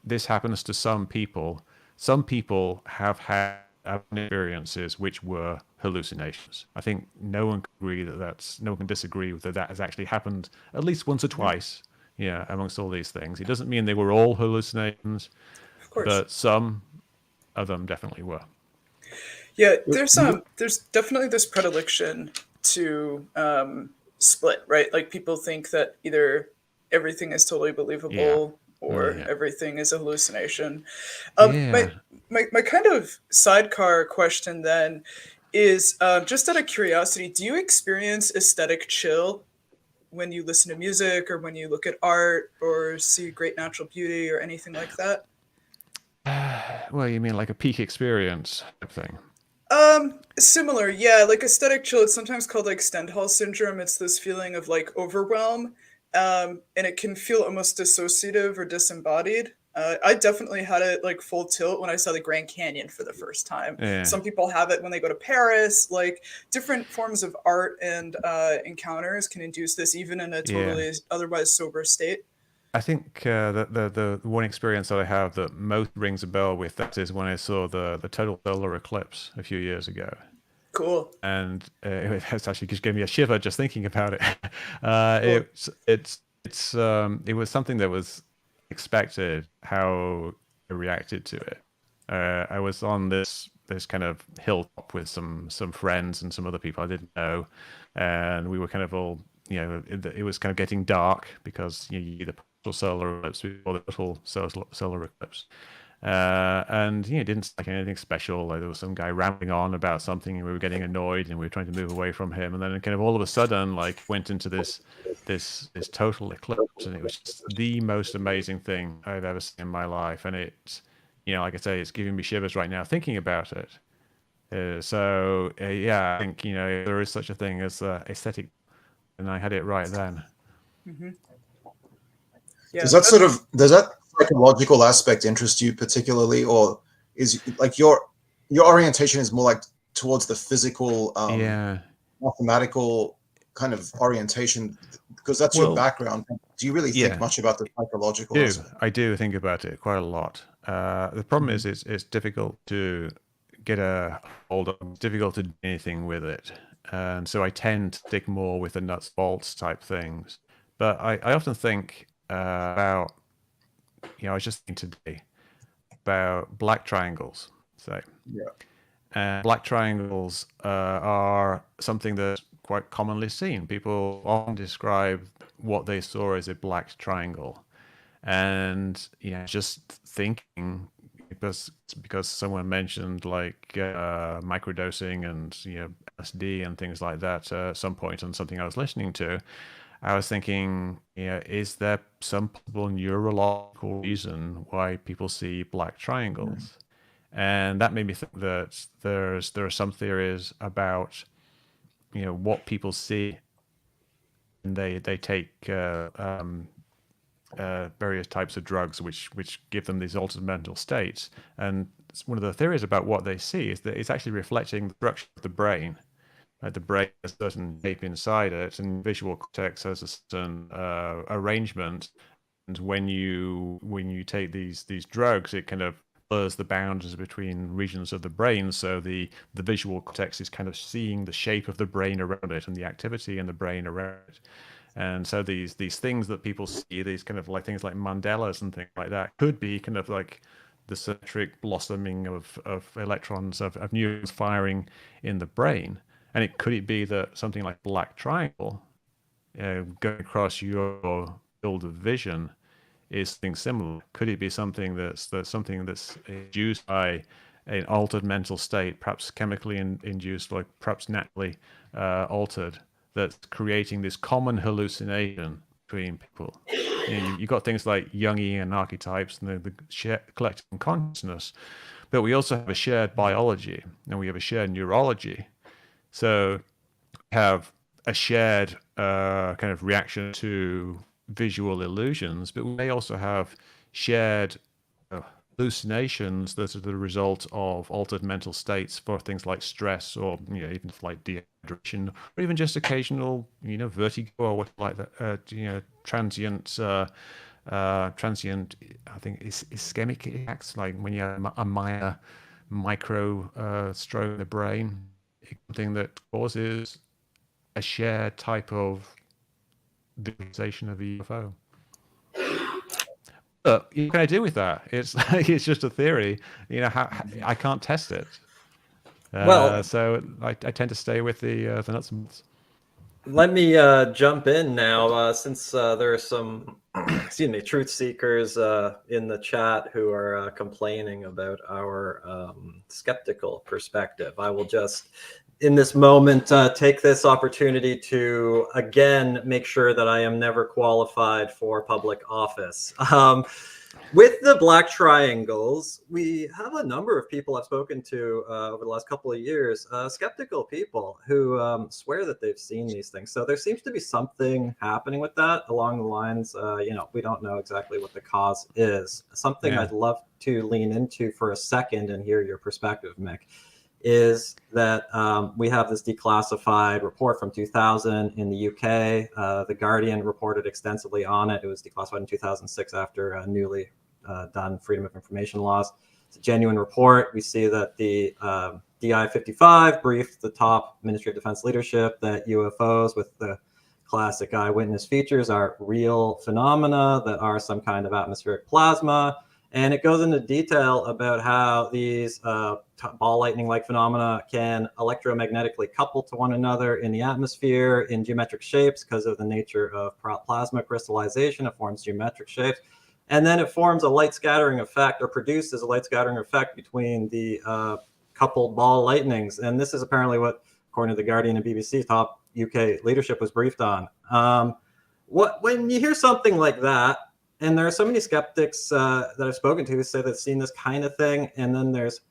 Speaker 4: this happens to some people. Some people have had experiences which were hallucinations. I think no one can disagree that has actually happened at least once or twice, amongst all these things. It doesn't mean they were all hallucinations,
Speaker 1: Of course.
Speaker 4: but some of them definitely were.
Speaker 1: Yeah, there's definitely this predilection to split, right? Like, people think that either everything is totally believable or everything is a hallucination. My kind of sidecar question then is, just out of curiosity, do you experience aesthetic chill when you listen to music, or when you look at art or see great natural beauty or anything like that?
Speaker 4: Well, you mean like a peak experience type thing?
Speaker 1: Similar, yeah, like aesthetic chill. It's sometimes called like Stendhal syndrome. It's this feeling of like overwhelm and it can feel almost dissociative or disembodied. I definitely had it like full tilt when I saw the Grand Canyon for the first time.
Speaker 4: Yeah.
Speaker 1: Some people have it when they go to Paris. Like different forms of art and encounters can induce this, even in a totally otherwise sober state.
Speaker 4: I think the one experience that I have that most rings a bell with that is when I saw the total solar eclipse a few years ago.
Speaker 1: Cool.
Speaker 4: And it actually just gave me a shiver just thinking about it. Cool. It was something that was expected how I reacted to it. I was on this kind of hilltop with some friends and some other people I didn't know, and we were kind of all, it was kind of getting dark because the partial solar eclipse before the total solar eclipse. And it didn't like anything special. Like there was some guy rambling on about something, and we were getting annoyed, and we were trying to move away from him. And then it kind of all of a sudden, like, went into this total eclipse, and it was just the most amazing thing I've ever seen in my life. And it, like I say, it's giving me shivers right now thinking about it. Yeah, I think there is such a thing as aesthetic, and I had it right then.
Speaker 1: Mm-hmm. Yeah,
Speaker 5: does that psychological aspect interest you particularly, or is like your orientation is more like towards the physical, mathematical kind of orientation, because that's your background? Do you really think much about the psychological aspect?
Speaker 4: I do think about it quite a lot. The problem is it's difficult to get a hold of. It's difficult to do anything with it, and so I tend to stick more with the nuts bolts type things. But I often think about, I was just thinking today about black triangles. Black triangles are something that's quite commonly seen. People often describe what they saw as a black triangle, and just thinking because someone mentioned like microdosing and LSD and things like that at some point on something I was listening to. I was thinking, is there some possible neurological reason why people see black triangles? And that made me think that there are some theories about, what people see, and they take various types of drugs which give them these altered mental states. And one of the theories about what they see is that it's actually reflecting the structure of the brain. The brain has a certain shape inside it, and visual cortex has a certain arrangement. And when you take these drugs, it kind of blurs the boundaries between regions of the brain. So the visual cortex is kind of seeing the shape of the brain around it and the activity in the brain around it. And so these things that people see, these kind of like things like Mandelas and things like that, could be kind of like the symmetric blossoming of electrons, of neurons firing in the brain. And could it be that something like black triangle going across your field of vision is something similar? Could it be something that's induced by an altered mental state, perhaps chemically induced, like perhaps naturally altered, that's creating this common hallucination between people? You've got things like Jungian archetypes and the shared collective consciousness, but we also have a shared biology and we have a shared neurology. So have a shared kind of reaction to visual illusions, but we may also have shared hallucinations that are the result of altered mental states for things like stress, or even like dehydration, or even just occasional vertigo or what like that, transient I think ischemic attacks, like when you have a minor micro stroke in the brain, something that causes a shared type of visualization of the UFO. But what can I do with that? It's just a theory. I can't test it. So I tend to stay with the nuts and bolts.
Speaker 3: Let me jump in now, since there are some, truth seekers in the chat who are complaining about our skeptical perspective. I will just, in this moment, take this opportunity to, again, make sure that I am never qualified for public office. With the black triangles, we have a number of people I've spoken to over the last couple of years, skeptical people who swear that they've seen these things. So there seems to be something happening with that along the lines, we don't know exactly what the cause is. Something I'd love to lean into for a second and hear your perspective, Mick, is that we have this declassified report from 2000 in the UK. The Guardian reported extensively on it. It was declassified in 2006 after newly done Freedom of Information laws. It's a genuine report. We see that the DI-55 briefed the top Ministry of Defense leadership that UFOs with the classic eyewitness features are real phenomena that are some kind of atmospheric plasma. And it goes into detail about how these ball lightning-like phenomena can electromagnetically couple to one another in the atmosphere in geometric shapes because of the nature of plasma crystallization. It forms geometric shapes. And then it forms a light scattering effect, or produces a light scattering effect between the coupled ball lightnings. And this is apparently what, according to the Guardian and BBC, top UK leadership was briefed on. When you hear something like that, and there are so many skeptics that I've spoken to who say they've seen this kind of thing, and then there's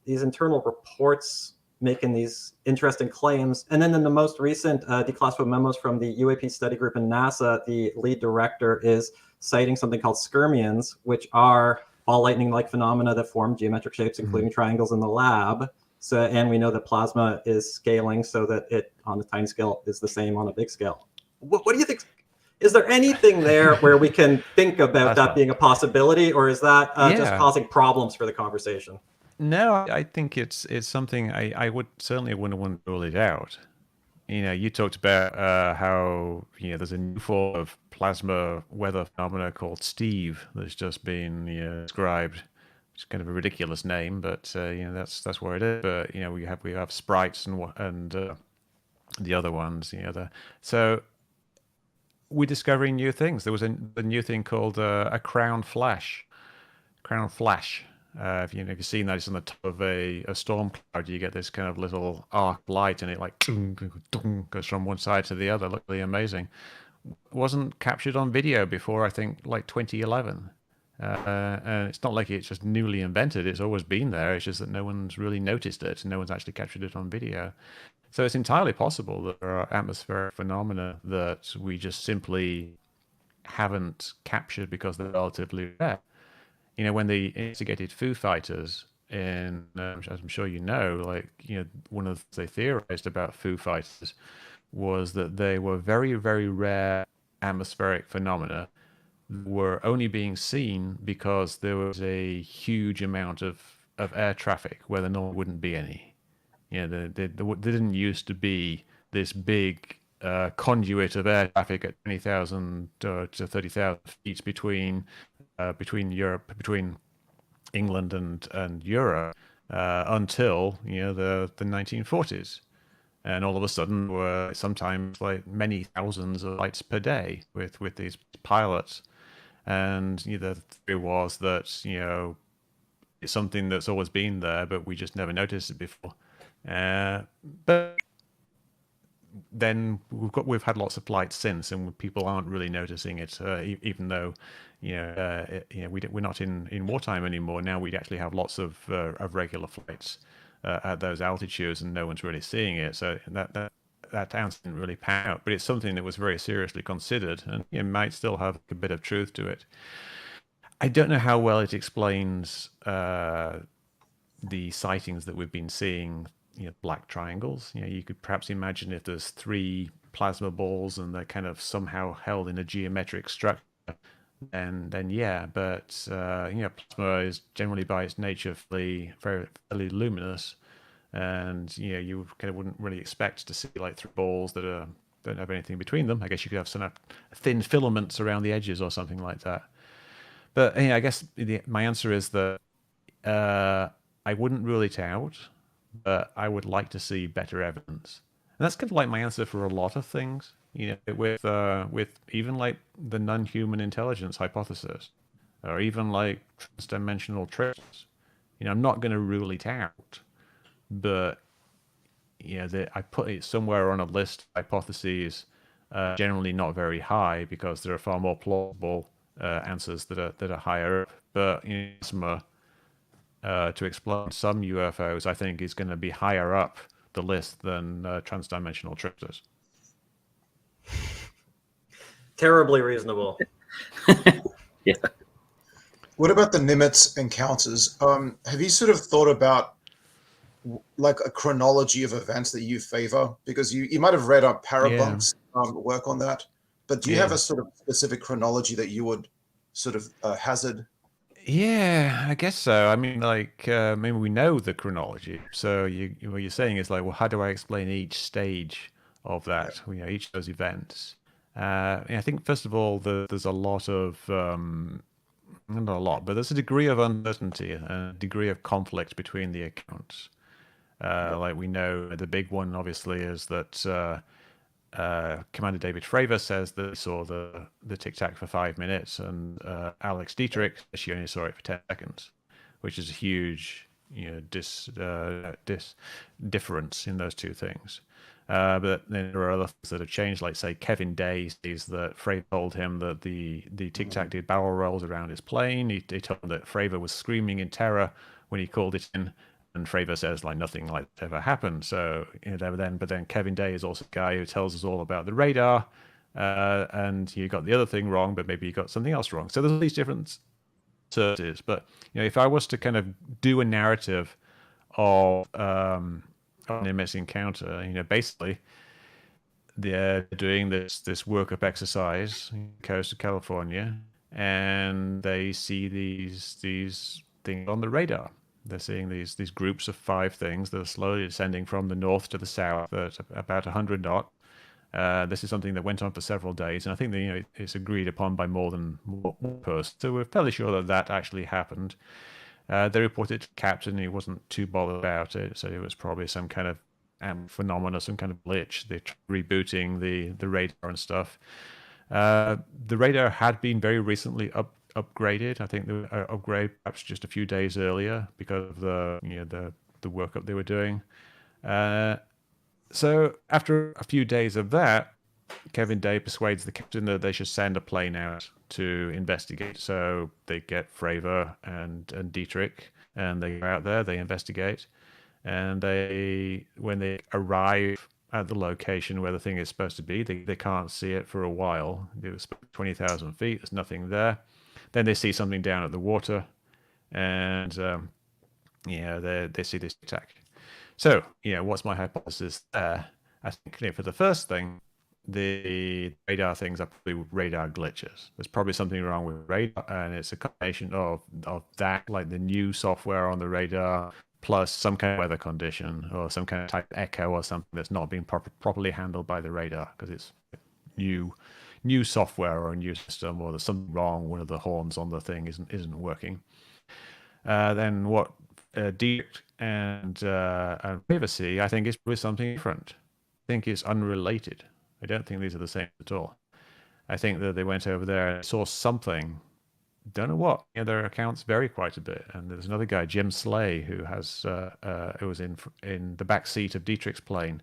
Speaker 3: these internal reports making these interesting claims. And then in the most recent declassified memos from the UAP study group in NASA, the lead director is citing something called skirmions, which are ball lightning-like phenomena that form geometric shapes, including triangles in the lab. So, and we know that plasma is scaling so that it, on the tiny scale, is the same on a big scale. What do you think? Is there anything there where we can think about that being a possibility, or is that just causing problems for the conversation?
Speaker 4: No, I think it's something I would certainly wouldn't want to rule it out. You talked about how there's a new form of plasma weather phenomena called Steve that's just been described. It's kind of a ridiculous name, but that's where it is. But we have sprites and the other ones. So we're discovering new things. There was a new thing called a crown flash. If you've seen that, it's on the top of a storm cloud. You get this kind of little arc light, and it like goes from one side to the other. Looked really amazing. Wasn't captured on video before, I think, like 2011. And it's not like it's just newly invented. It's always been there. It's just that no one's really noticed it. No one's actually captured it on video. So it's entirely possible that there are atmospheric phenomena that we just simply haven't captured because they're relatively rare. When they investigated Foo Fighters, and as I'm sure one of the things they theorized about Foo Fighters was that they were very, very rare atmospheric phenomena that were only being seen because there was a huge amount of air traffic where there normally wouldn't be any. There didn't used to be this big conduit of air traffic at 20,000 to 30,000 feet between England and Europe until the 1940s, and all of a sudden were sometimes like many thousands of flights per day with these pilots, and the theory was that it's something that's always been there, but we just never noticed it before. But then we've had lots of flights since, and people aren't really noticing it, even though we're not in wartime anymore. Now we actually have lots of regular flights at those altitudes, and no one's really seeing it. So that answer didn't really pan out, but it's something that was very seriously considered, and it might still have a bit of truth to it. I don't know how well it explains the sightings that we've been seeing. Black triangles. You could perhaps imagine if there's 3 plasma balls and they're kind of somehow held in a geometric structure, then yeah. But plasma is generally by its nature fairly luminous, and you kind of wouldn't really expect to see like 3 balls that don't have anything between them. I guess you could have some thin filaments around the edges or something like that. But I guess my answer is that I wouldn't rule it out, but I would like to see better evidence. And that's kind of like my answer for a lot of things, with even like the non-human intelligence hypothesis, or even like transdimensional trips. I'm not going to rule it out, but I put it somewhere on a list of hypotheses, generally not very high, because there are far more plausible answers that are higher up. But plasma, to explain some UFOs, I think is going to be higher up the list than transdimensional trips.
Speaker 3: Terribly reasonable.
Speaker 2: Yeah.
Speaker 5: What about the Nimitz encounters? Have you sort of thought about like a chronology of events that you favor? Because you might have read up Parabunk's work on that, but do you have a sort of specific chronology that you would sort of hazard?
Speaker 4: Yeah, I guess so. I mean, like, maybe we know the chronology. So what you're saying is like, well, how do I explain each stage of that? Each of those events. I think first of all, there's a lot of not a lot, but there's a degree of uncertainty and a degree of conflict between the accounts. Like we know, the big one obviously is that Commander David Fravor says that he saw the Tic Tac for 5 minutes, and Alex Dietrich, she only saw it for 10 seconds, which is a huge difference in those two things. But then there are other things that have changed, like say Kevin Day sees that Fravor told him that the Tic Tac did barrel rolls around his plane. He told him that Fravor was screaming in terror when he called it in. And Fravor says like nothing like that ever happened. So but then Kevin Day is also a guy who tells us all about the radar, and you got the other thing wrong, but maybe you got something else wrong. So there's all these different certainties. But if I was to kind of do a narrative of an Nimitz encounter, basically they're doing this workup exercise in the coast of California, and they see these things on the radar. They're seeing these groups of 5 things that are slowly descending from the north to the south at about 100 knots. This is something that went on for several days, and I think that it's agreed upon by more than one person. So we're fairly sure that actually happened. They reported to the captain, and he wasn't too bothered about it. So it was probably some kind of phenomena, some kind of glitch. They're rebooting the radar and stuff. The radar had been very recently upgraded. I think the upgrade perhaps just a few days earlier because of the workup they were doing. So after a few days of that, Kevin Day persuades the captain that they should send a plane out to investigate. So they get Fravor and Dietrich, and they go out there, they investigate, and when they arrive at the location where the thing is supposed to be, they can't see it for a while. It was 20,000 feet. There's nothing there. Then they see something down at the water, and they see this attack. So, what's my hypothesis there? I think for the first thing, the radar things are probably radar glitches. There's probably something wrong with radar, and it's a combination of that, like the new software on the radar, plus some kind of weather condition or some kind of type of echo or something that's not being properly handled by the radar because it's new software or a new system, or there's something wrong. One of the horns on the thing isn't working. Then what Dietrich and Privacy, I think, is probably something different. I think it's unrelated. I don't think these are the same at all. I think that they went over there and saw something. Don't know what. Their accounts vary quite a bit. And there's another guy, Jim Slay, who was in the back seat of Dietrich's plane.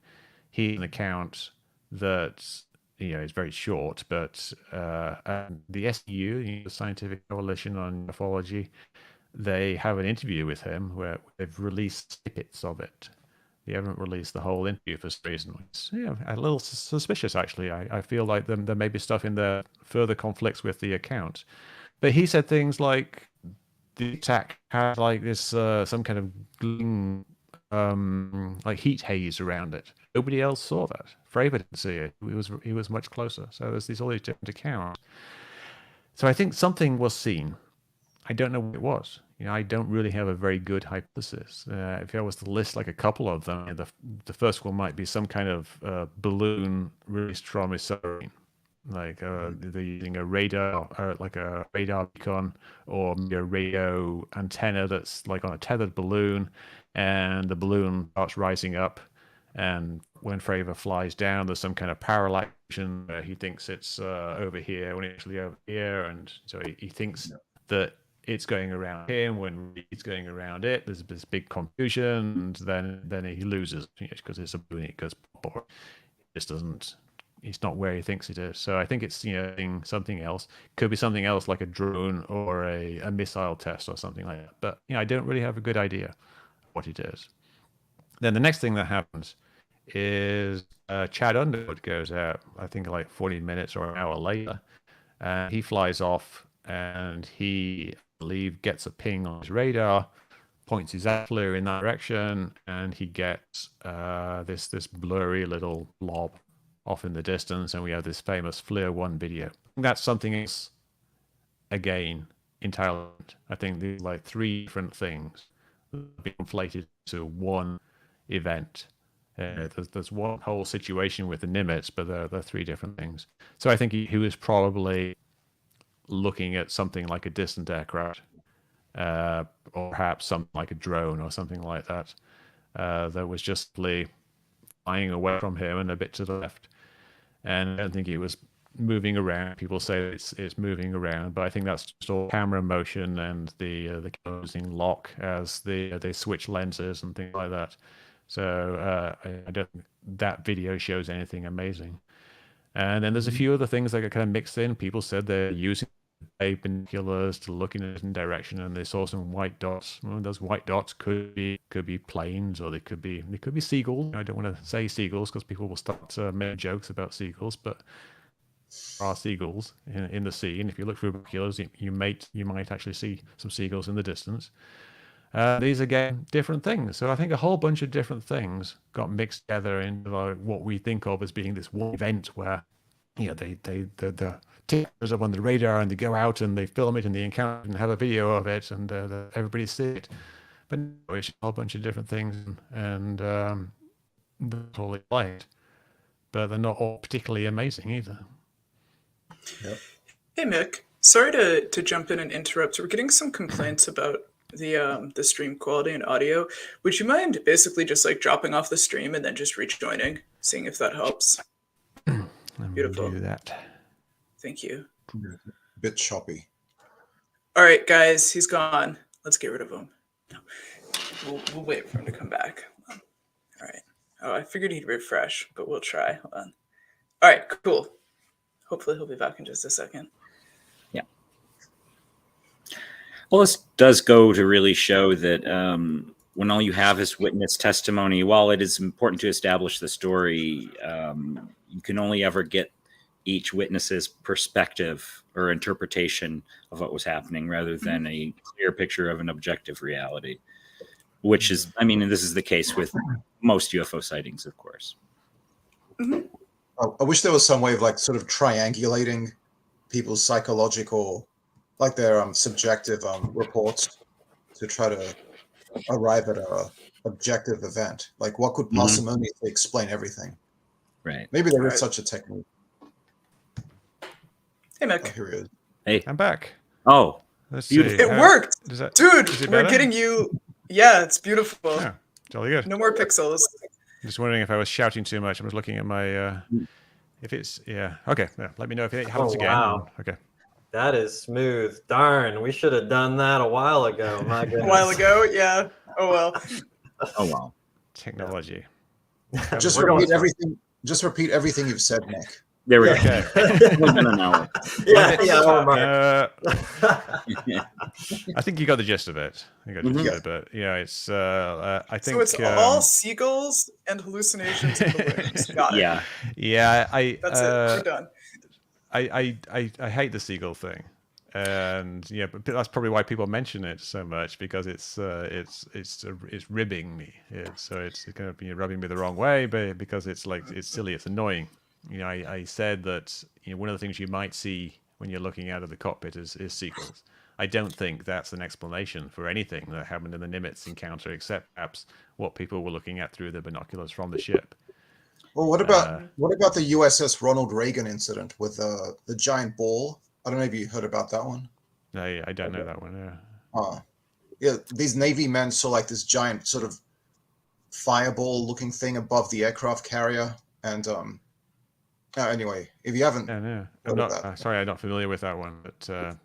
Speaker 4: He has an account that is very short, but the SU, the Scientific Coalition on Ufology, they have an interview with him where they've released snippets of it. They haven't released the whole interview for some reason. It's a little suspicious, actually. I feel like there may be stuff in there further conflicts with the account. But he said things like the attack had like this some kind of glowing, like heat haze around it. Nobody else saw that. Fravor didn't see it. He was much closer. So there's all these different accounts. So I think something was seen. I don't know what it was. I don't really have a very good hypothesis. If I was to list like a couple of them, the first one might be some kind of balloon released from a submarine, like they're using a radar, like a radar beacon, or a radio antenna that's like on a tethered balloon, and the balloon starts rising up. And when Fravor flies down, there's some kind of parallax where he thinks it's over here when it's actually over here, and so he thinks that it's going around him when he's going around it. There's this big confusion, and then he loses because it's a balloon. It goes pop. It just doesn't. it's not where he thinks it is. So I think it's something else. Could be something else like a drone or a missile test or something like that. But I don't really have a good idea what it is. Then the next thing that happens is Chad Underwood goes out, I think like 40 minutes or an hour later, and he flies off, and he, I believe, gets a ping on his radar, points his FLIR in that direction, and he gets this blurry little blob off in the distance, and we have this famous FLIR 1 video. That's something else, again, entirely. I think there's like 3 different things that be inflated to one event. There's one whole situation with the Nimitz, but there are 3 different things. So I think he was probably looking at something like a distant aircraft, or perhaps something like a drone or something like that, that was just flying away from him and a bit to the left. And I don't think it was moving around. People say it's moving around, but I think that's just all camera motion and the closing lock as they switch lenses and things like that. So I don't think that video shows anything amazing. And then there's a few other things that get kind of mixed in. People said they're using binoculars to look in a different direction, and they saw some white dots. Well, those white dots could be planes, or they could be seagulls. I don't want to say seagulls because people will start making jokes about seagulls, but there are seagulls in the sea, and if you look through binoculars, you might actually see some seagulls in the distance. These again different things. So I think a whole bunch of different things got mixed together into what we think of as being this one event where the tickers up on the radar, and they go out and they film it and they encounter and have a video of it, and everybody sees it. But no, it's a whole bunch of different things, and that's all they played. But they're not all particularly amazing either.
Speaker 5: Yep.
Speaker 1: Hey, Mick. Sorry to jump in and interrupt. We're getting some complaints about the stream quality and audio. Would you mind basically just like dropping off the stream and then just rejoining, seeing if that helps? Beautiful.
Speaker 4: Do that.
Speaker 1: Thank you.
Speaker 5: A bit choppy.
Speaker 1: All right, guys, he's gone. Let's get rid of him. No. We'll wait for him to come back. Hold on. All right. Oh, I figured he'd refresh, but we'll try. Hold on. All right, cool. Hopefully he'll be back in just a second.
Speaker 2: Yeah. Well, this does go to really show that when all you have is witness testimony, while it is important to establish the story, you can only ever get each witness's perspective or interpretation of what was happening rather than a clear picture of an objective reality, which is, I mean, and this is the case with most UFO sightings, of course.
Speaker 1: Mm-hmm.
Speaker 5: I wish there was some way of like sort of triangulating people's psychological, like their subjective reports to try to arrive at a objective event. Like what could possibly explain everything?
Speaker 2: Right.
Speaker 5: Maybe there is such a technique.
Speaker 1: Hey, Mick.
Speaker 5: Oh, here he is.
Speaker 2: Hey.
Speaker 4: I'm back.
Speaker 2: Oh,
Speaker 4: Let's
Speaker 2: beautiful.
Speaker 4: see.
Speaker 1: It worked. Dude,
Speaker 4: is it
Speaker 1: we're
Speaker 4: better?
Speaker 1: getting you. Yeah, it's beautiful.
Speaker 4: Yeah, jolly good.
Speaker 1: No more pixels.
Speaker 4: Just wondering if I was shouting too much. I was looking at my. If it's okay. Yeah, let me know if it happens again.
Speaker 3: Wow.
Speaker 4: Okay.
Speaker 3: That is smooth. Darn, we should have done that a while ago. My
Speaker 1: A
Speaker 3: goodness.
Speaker 1: while ago, yeah. Oh well.
Speaker 2: Oh, wow.
Speaker 4: Technology.
Speaker 5: Just
Speaker 3: We're going
Speaker 5: repeat
Speaker 3: to-
Speaker 5: everything. Just repeat everything you've said, Nick.
Speaker 2: There we go.
Speaker 4: Okay.
Speaker 2: Within an hour.
Speaker 3: Yeah, Omar.
Speaker 4: I think you got the gist of it. But yeah, it's. I think
Speaker 1: So it's all seagulls and hallucinations and balloons. Got it.
Speaker 2: Yeah.
Speaker 4: Yeah,
Speaker 1: That's it. We're done.
Speaker 4: I hate the seagull thing, and yeah, but that's probably why people mention it so much, because it's ribbing me. So it's kind of rubbing me the wrong way, but because it's silly, it's annoying. I said that one of the things you might see when you're looking out of the cockpit is seagulls. I don't think that's an explanation for anything that happened in the Nimitz encounter, except perhaps what people were looking at through the binoculars from the ship.
Speaker 5: Well, what about the USS Ronald Reagan incident with the giant ball? I don't know if you heard about that one.
Speaker 4: No, I don't know that one. Yeah.
Speaker 5: Yeah, these Navy men saw like this giant sort of fireball-looking thing above the aircraft carrier, and anyway, if you haven't,
Speaker 4: No, I'm not. Sorry, I'm not familiar with that one, but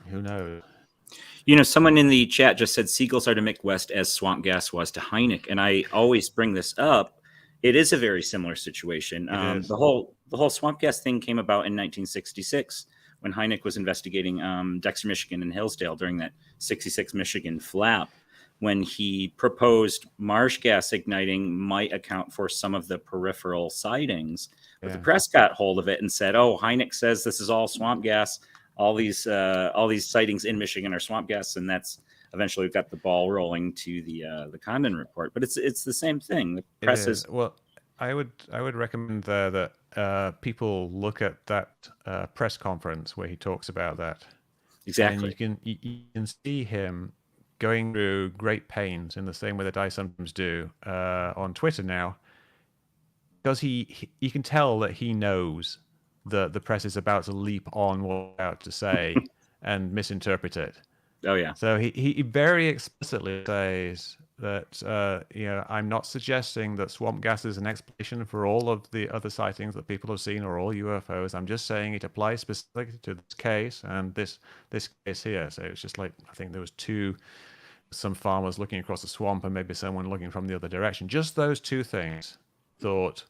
Speaker 4: who knows?
Speaker 2: Someone in the chat just said seagulls are to Mick West as swamp gas was to Hynek, and I always bring this up It is a very similar situation.
Speaker 4: It is.
Speaker 2: The whole swamp gas thing came about in 1966 when Hynek was investigating Dexter, Michigan, and Hillsdale during that 66 Michigan flap, when he proposed marsh gas igniting might account for some of the peripheral sightings. But the press got hold of it and said, "Oh, Hynek says this is all swamp gas. All these sightings in Michigan are swamp gas," and that's eventually got the ball rolling to the Condon report. But it's the same thing. The press is
Speaker 4: well. I would recommend there that people look at that press conference where he talks about that.
Speaker 2: exactly.
Speaker 4: And you can see him going through great pains in the same way that I sometimes do on Twitter now, because you can tell that he knows that the press is about to leap on what he's about to say and misinterpret it.
Speaker 2: Oh yeah.
Speaker 4: So he very explicitly says that I'm not suggesting that swamp gas is an explanation for all of the other sightings that people have seen or all UFOs. I'm just saying it applies specifically to this case and this case here. So it's just like, I think there was some farmers looking across the swamp and maybe someone looking from the other direction. Just those two things thought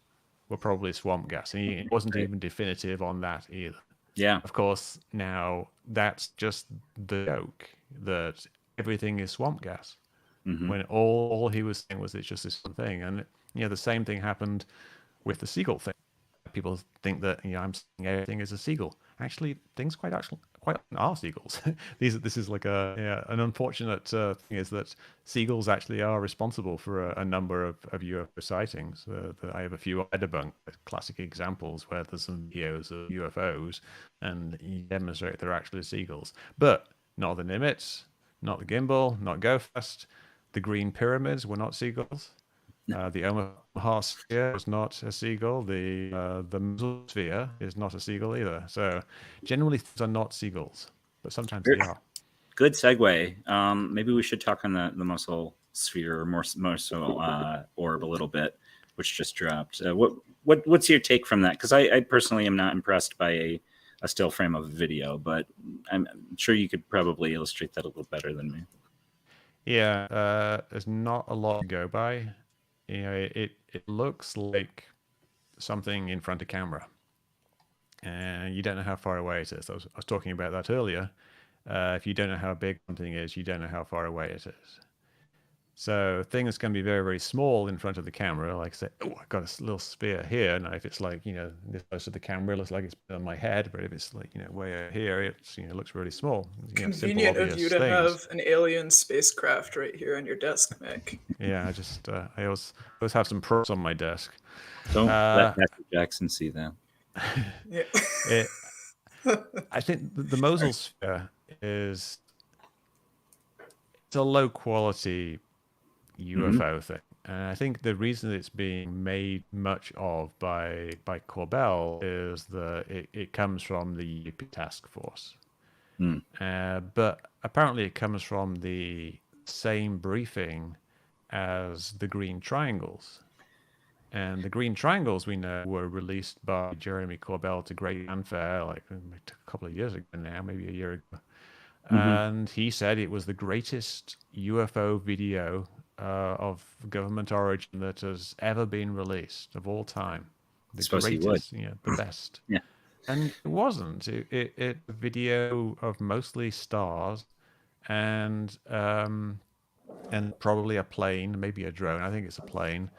Speaker 4: were probably swamp gas. And he wasn't even definitive on that either.
Speaker 2: Yeah.
Speaker 4: Of course, now that's just the joke that everything is swamp gas.
Speaker 2: Mm-hmm.
Speaker 4: When all he was saying was it's just this one thing. And the same thing happened with the seagull thing. People think that I'm saying everything is a seagull. Actually, things quite often are seagulls. This is like an unfortunate thing, is that seagulls actually are responsible for a number of UFO sightings. I have a few I debunk classic examples where there's some videos of UFOs and you demonstrate they're actually seagulls, but not the Nimitz, not the gimbal, not Go Fast. The green pyramids were not seagulls. The Omaha sphere is not a seagull. The Mosul sphere is not a seagull either. So generally things are not seagulls, but sometimes they are.
Speaker 2: Good segue. Maybe we should talk on the Mosul sphere or Mosul orb a little bit, which just dropped. What's your take from that? Because I personally am not impressed by a still frame of a video, but I'm sure you could probably illustrate that a little better than me.
Speaker 4: Yeah, there's not a lot to go by. It looks like something in front of camera, and you don't know how far away it is. I was talking about that earlier. If you don't know how big something is, you don't know how far away it is. So things can be very, very small in front of the camera. Like say, oh, I've got a little sphere here. Now, if it's like, this close to the camera, it looks like it's on my head. But if it's like, way over here, it's, it looks really small.
Speaker 1: Convenient of you to have an alien spacecraft right here on your desk, Mick.
Speaker 4: Yeah, I always have some props on my desk.
Speaker 2: Don't let Matthew Jackson see that.
Speaker 1: Yeah.
Speaker 4: I think the Mosul sphere it's a low quality UFO thing. And I think the reason it's being made much of by Corbell is that it comes from the UAP task force. But apparently it comes from the same briefing as the green triangles. And the green triangles, we know, were released by Jeremy Corbell to great fanfare like a couple of years ago now, maybe a year ago. And he said it was the greatest UFO video of government origin that has ever been released of all time. The greatest, the best.
Speaker 2: Yeah.
Speaker 4: And it wasn't. It a video of mostly stars and probably a plane, maybe a drone. I think it's a plane.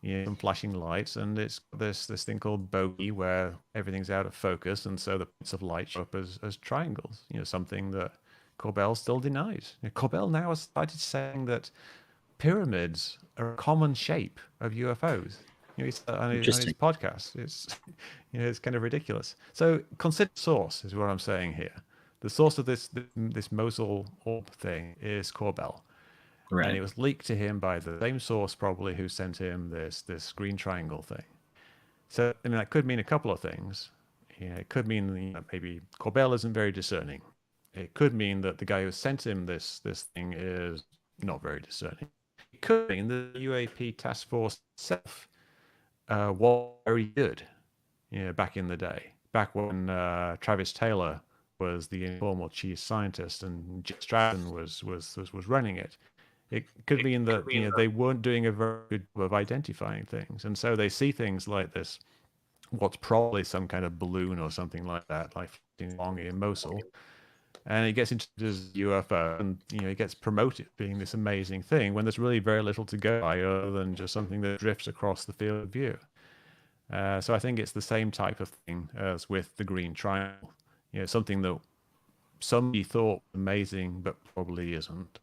Speaker 4: Some flashing lights, and it's this thing called bogey where everything's out of focus, and so the points of light show up as triangles. Something that Corbell still denies. Corbell now has started saying that pyramids are a common shape of UFOs. On his podcast, it's kind of ridiculous. So consider source is what I'm saying here. The source of this Mosul orb thing is Corbell. Right. And it was leaked to him by the same source probably who sent him this green triangle thing. So that could mean a couple of things. It could mean maybe Corbell isn't very discerning. It could mean that the guy who sent him this thing is not very discerning. It could mean the UAP task force itself was very good back in the day, back when Travis Taylor was the informal chief scientist and Jim Stratton was running it. It could mean that they weren't doing a very good job of identifying things, and so they see things like this, what's probably some kind of balloon or something like that, like floating along in Mosul, and it gets into this UFO, and it gets promoted being this amazing thing when there's really very little to go by other than just something that drifts across the field of view. So I think it's the same type of thing as with the green triangle. Something that somebody thought amazing, but probably isn't.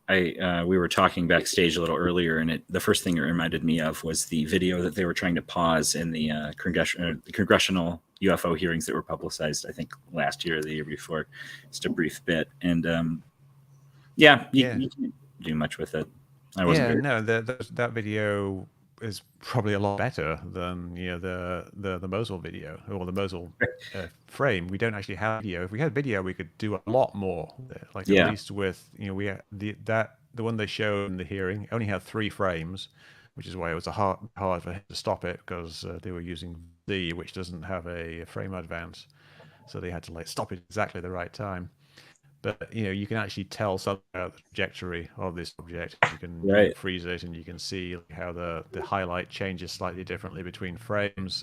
Speaker 2: We were talking backstage a little earlier, and the first thing it reminded me of was the video that they were trying to pause in the congressional UFO hearings that were publicized, I think, last year or the year before. Just a brief bit, and you can't do much with it.
Speaker 4: That video is probably a lot better than the Mosul video or the Mosul frame. We don't actually have video. If we had video, we could do a lot more. At least with we had the one they showed in the hearing only had 3 frames, which is why it was hard for him to stop it, because they were using D, which doesn't have a frame advance, so they had to stop it exactly the right time. But you can actually tell something about the trajectory of this object. You can freeze it, and you can see how the highlight changes slightly differently between frames,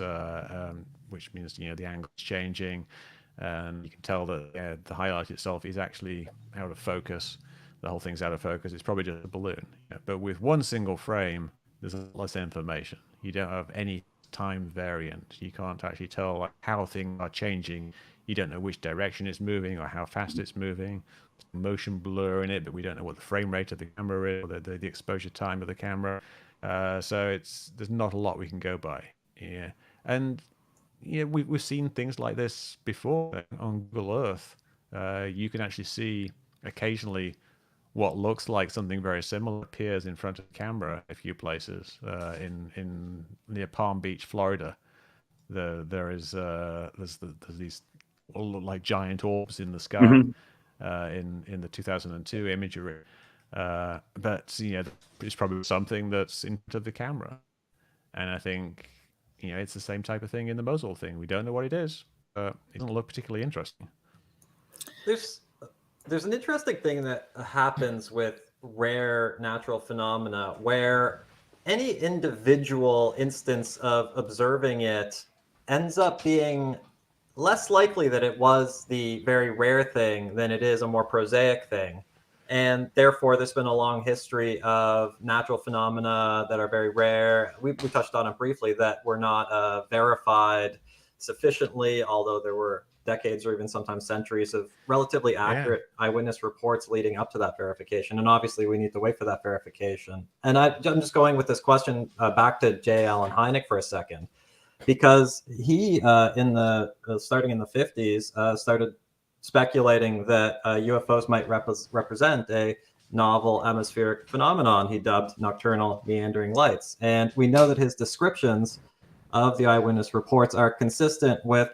Speaker 4: which means the angle is changing, and you can tell that the highlight itself is actually out of focus. The whole thing's out of focus. It's probably just a balloon. But with one single frame, there's less information. You don't have any time variant. You can't actually tell how things are changing. You don't know which direction it's moving or how fast it's moving. There's motion blur in it, but we don't know what the frame rate of the camera is, or the exposure time of the camera. So there's not a lot we can go by. Yeah, and we've seen things like this before on Google Earth. You can actually see occasionally what looks like something very similar appears in front of the camera a few places in near Palm Beach, Florida. There's these all look like giant orbs in the sky in the 2002 imagery, but it's probably something that's in front of the camera, and I think it's the same type of thing in the Mosul thing. We don't know what it is, but it doesn't look particularly interesting.
Speaker 3: There's an interesting thing that happens with rare natural phenomena where any individual instance of observing it ends up being less likely that it was the very rare thing than it is a more prosaic thing. And therefore, there's been a long history of natural phenomena that are very rare. We touched on it briefly, that were not verified sufficiently, although there were decades or even sometimes centuries of relatively accurate eyewitness reports leading up to that verification. And obviously, we need to wait for that verification. And I'm just going with this question back to J. Allen Hynek for a second, because he, starting in the 50s, started speculating that UFOs might represent a novel atmospheric phenomenon he dubbed nocturnal meandering lights. And we know that his descriptions of the eyewitness reports are consistent with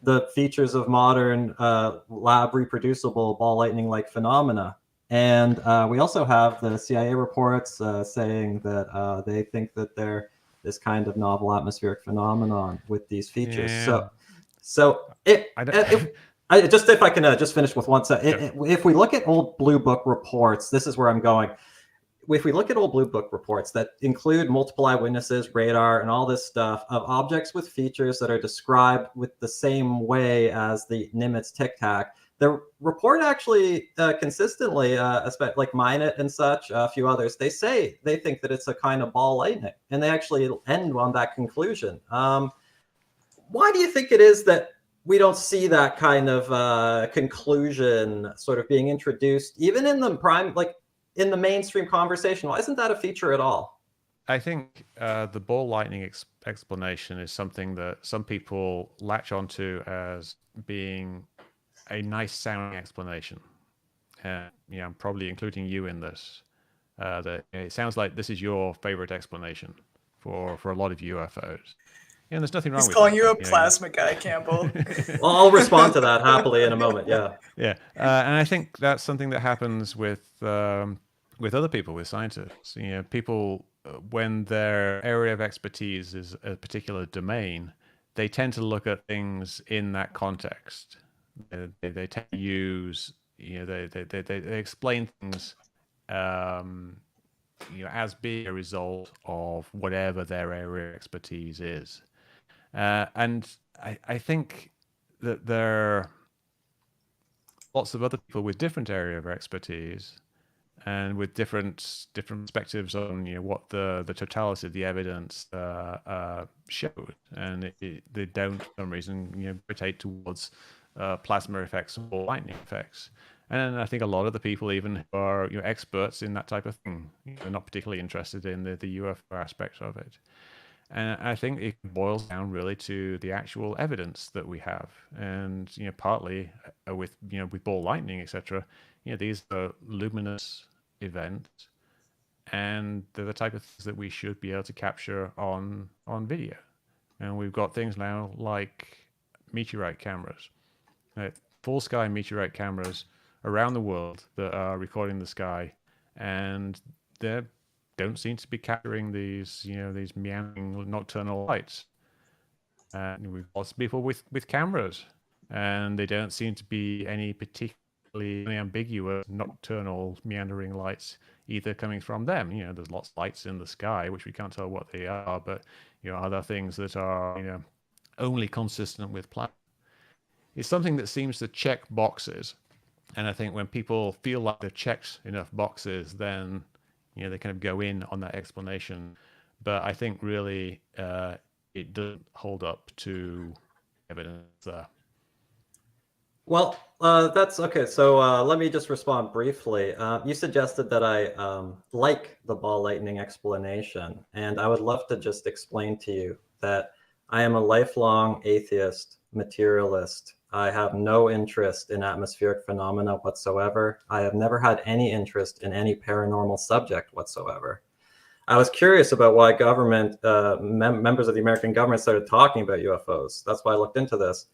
Speaker 3: the features of modern lab reproducible ball lightning-like phenomena. And we also have the CIA reports saying that they think that they're this kind of novel atmospheric phenomenon with these features.
Speaker 4: Yeah.
Speaker 3: So if I can just finish with one sentence. If we look at old Blue Book reports, this is where I'm going. If we look at old Blue Book reports that include multiple eyewitnesses, radar, and all this stuff of objects with features that are described with the same way as the Nimitz Tic Tac, the report actually consistently, like Minot and such, a few others, they say they think that it's a kind of ball lightning, and they actually end on that conclusion. Why do you think it is that we don't see that kind of conclusion sort of being introduced, even in in the mainstream conversation? Why isn't that a feature at all?
Speaker 4: I think the ball lightning explanation is something that some people latch onto as being a nice sounding explanation. I'm probably including you in this. That it sounds like this is your favorite explanation for a lot of UFOs. And there's nothing wrong with that.
Speaker 1: He's calling you a plasma guy, Campbell.
Speaker 3: Well, I'll respond to that happily in a moment. Yeah.
Speaker 4: Yeah, and I think that's something that happens with other people, with scientists. People when their area of expertise is a particular domain, they tend to look at things in that context. They tend to use, they explain things as being a result of whatever their area of expertise is. And I think that there are lots of other people with different area of expertise and with different perspectives on what the totality of the evidence showed, and they don't, for some reason, rotate towards plasma effects or lightning effects. And I think a lot of the people even who are experts in that type of thing are not particularly interested in the UFO aspect of it. And I think it boils down really to the actual evidence that we have, and partly with ball lightning, etc. These are luminous events, and they're the type of things that we should be able to capture on video. And we've got things now like meteorite cameras, full sky meteorite cameras around the world that are recording the sky, and they don't seem to be capturing these these meandering nocturnal lights. We've lots of people with cameras, and they don't seem to be any particularly ambiguous nocturnal meandering lights either coming from them. There's lots of lights in the sky which we can't tell what they are, but are there things that are only consistent with plasma? It's something that seems to check boxes, and I think when people feel like they've checked enough boxes, then they kind of go in on that explanation. But I think really it doesn't hold up to evidence there.
Speaker 3: Well, that's okay. So let me just respond briefly. You suggested that I like the ball lightning explanation, and I would love to just explain to you that I am a lifelong atheist, materialist. I have no interest in atmospheric phenomena whatsoever. I have never had any interest in any paranormal subject whatsoever. I was curious about why government members of the American government started talking about UFOs. That's why I looked into this.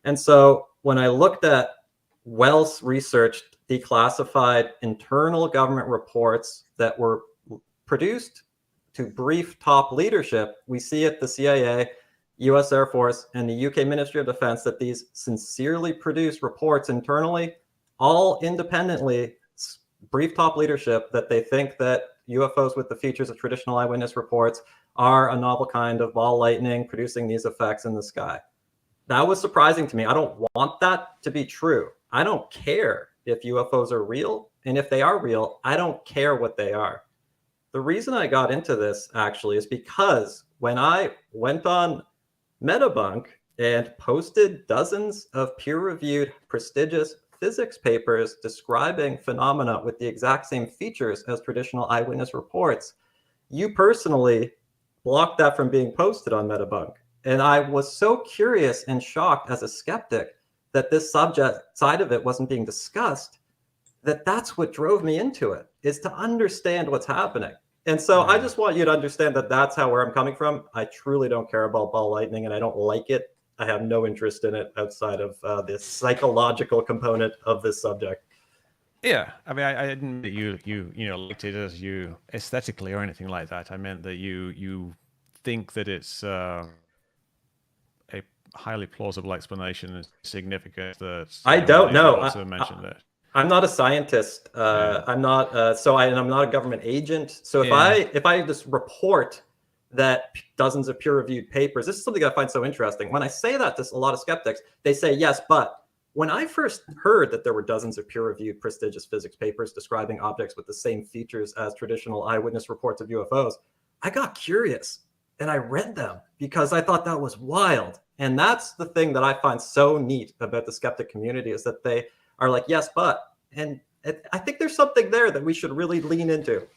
Speaker 3: And so when I looked at well-researched, declassified internal government reports that were produced to brief top leadership, we see at the CIA, US Air Force, and the UK Ministry of Defense that these sincerely produced reports internally, all independently brief top leadership that they think that UFOs with the features of traditional eyewitness reports are a novel kind of ball lightning producing these effects in the sky. That was surprising to me. I don't want that to be true. I don't care if UFOs are real, and if they are real, I don't care what they are. The reason I got into this actually is because when I went on Metabunk and posted dozens of peer-reviewed prestigious physics papers describing phenomena with the exact same features as traditional eyewitness reports, you personally blocked that from being posted on Metabunk. And I was so curious and shocked as a skeptic that this subject side of it wasn't being discussed, that's what drove me into it, is to understand what's happening. And so I just want you to understand that that's where I'm coming from. I truly don't care about ball lightning, and I don't like it. I have no interest in it outside of this psychological component of this subject.
Speaker 4: Yeah, I mean, I didn't mean that you liked it as you aesthetically or anything like that. I meant that you think that it's a highly plausible explanation is significant. That
Speaker 3: I don't know.
Speaker 4: Also mentioned that.
Speaker 3: I'm not a scientist. I'm not. I'm not a government agent. So if I just report that dozens of peer-reviewed papers, this is something I find so interesting. When I say that to a lot of skeptics, they say yes, but when I first heard that there were dozens of peer-reviewed prestigious physics papers describing objects with the same features as traditional eyewitness reports of UFOs, I got curious and I read them because I thought that was wild. And that's the thing that I find so neat about the skeptic community, is that they are like, yes, but, and I think there's something there that we should really lean into.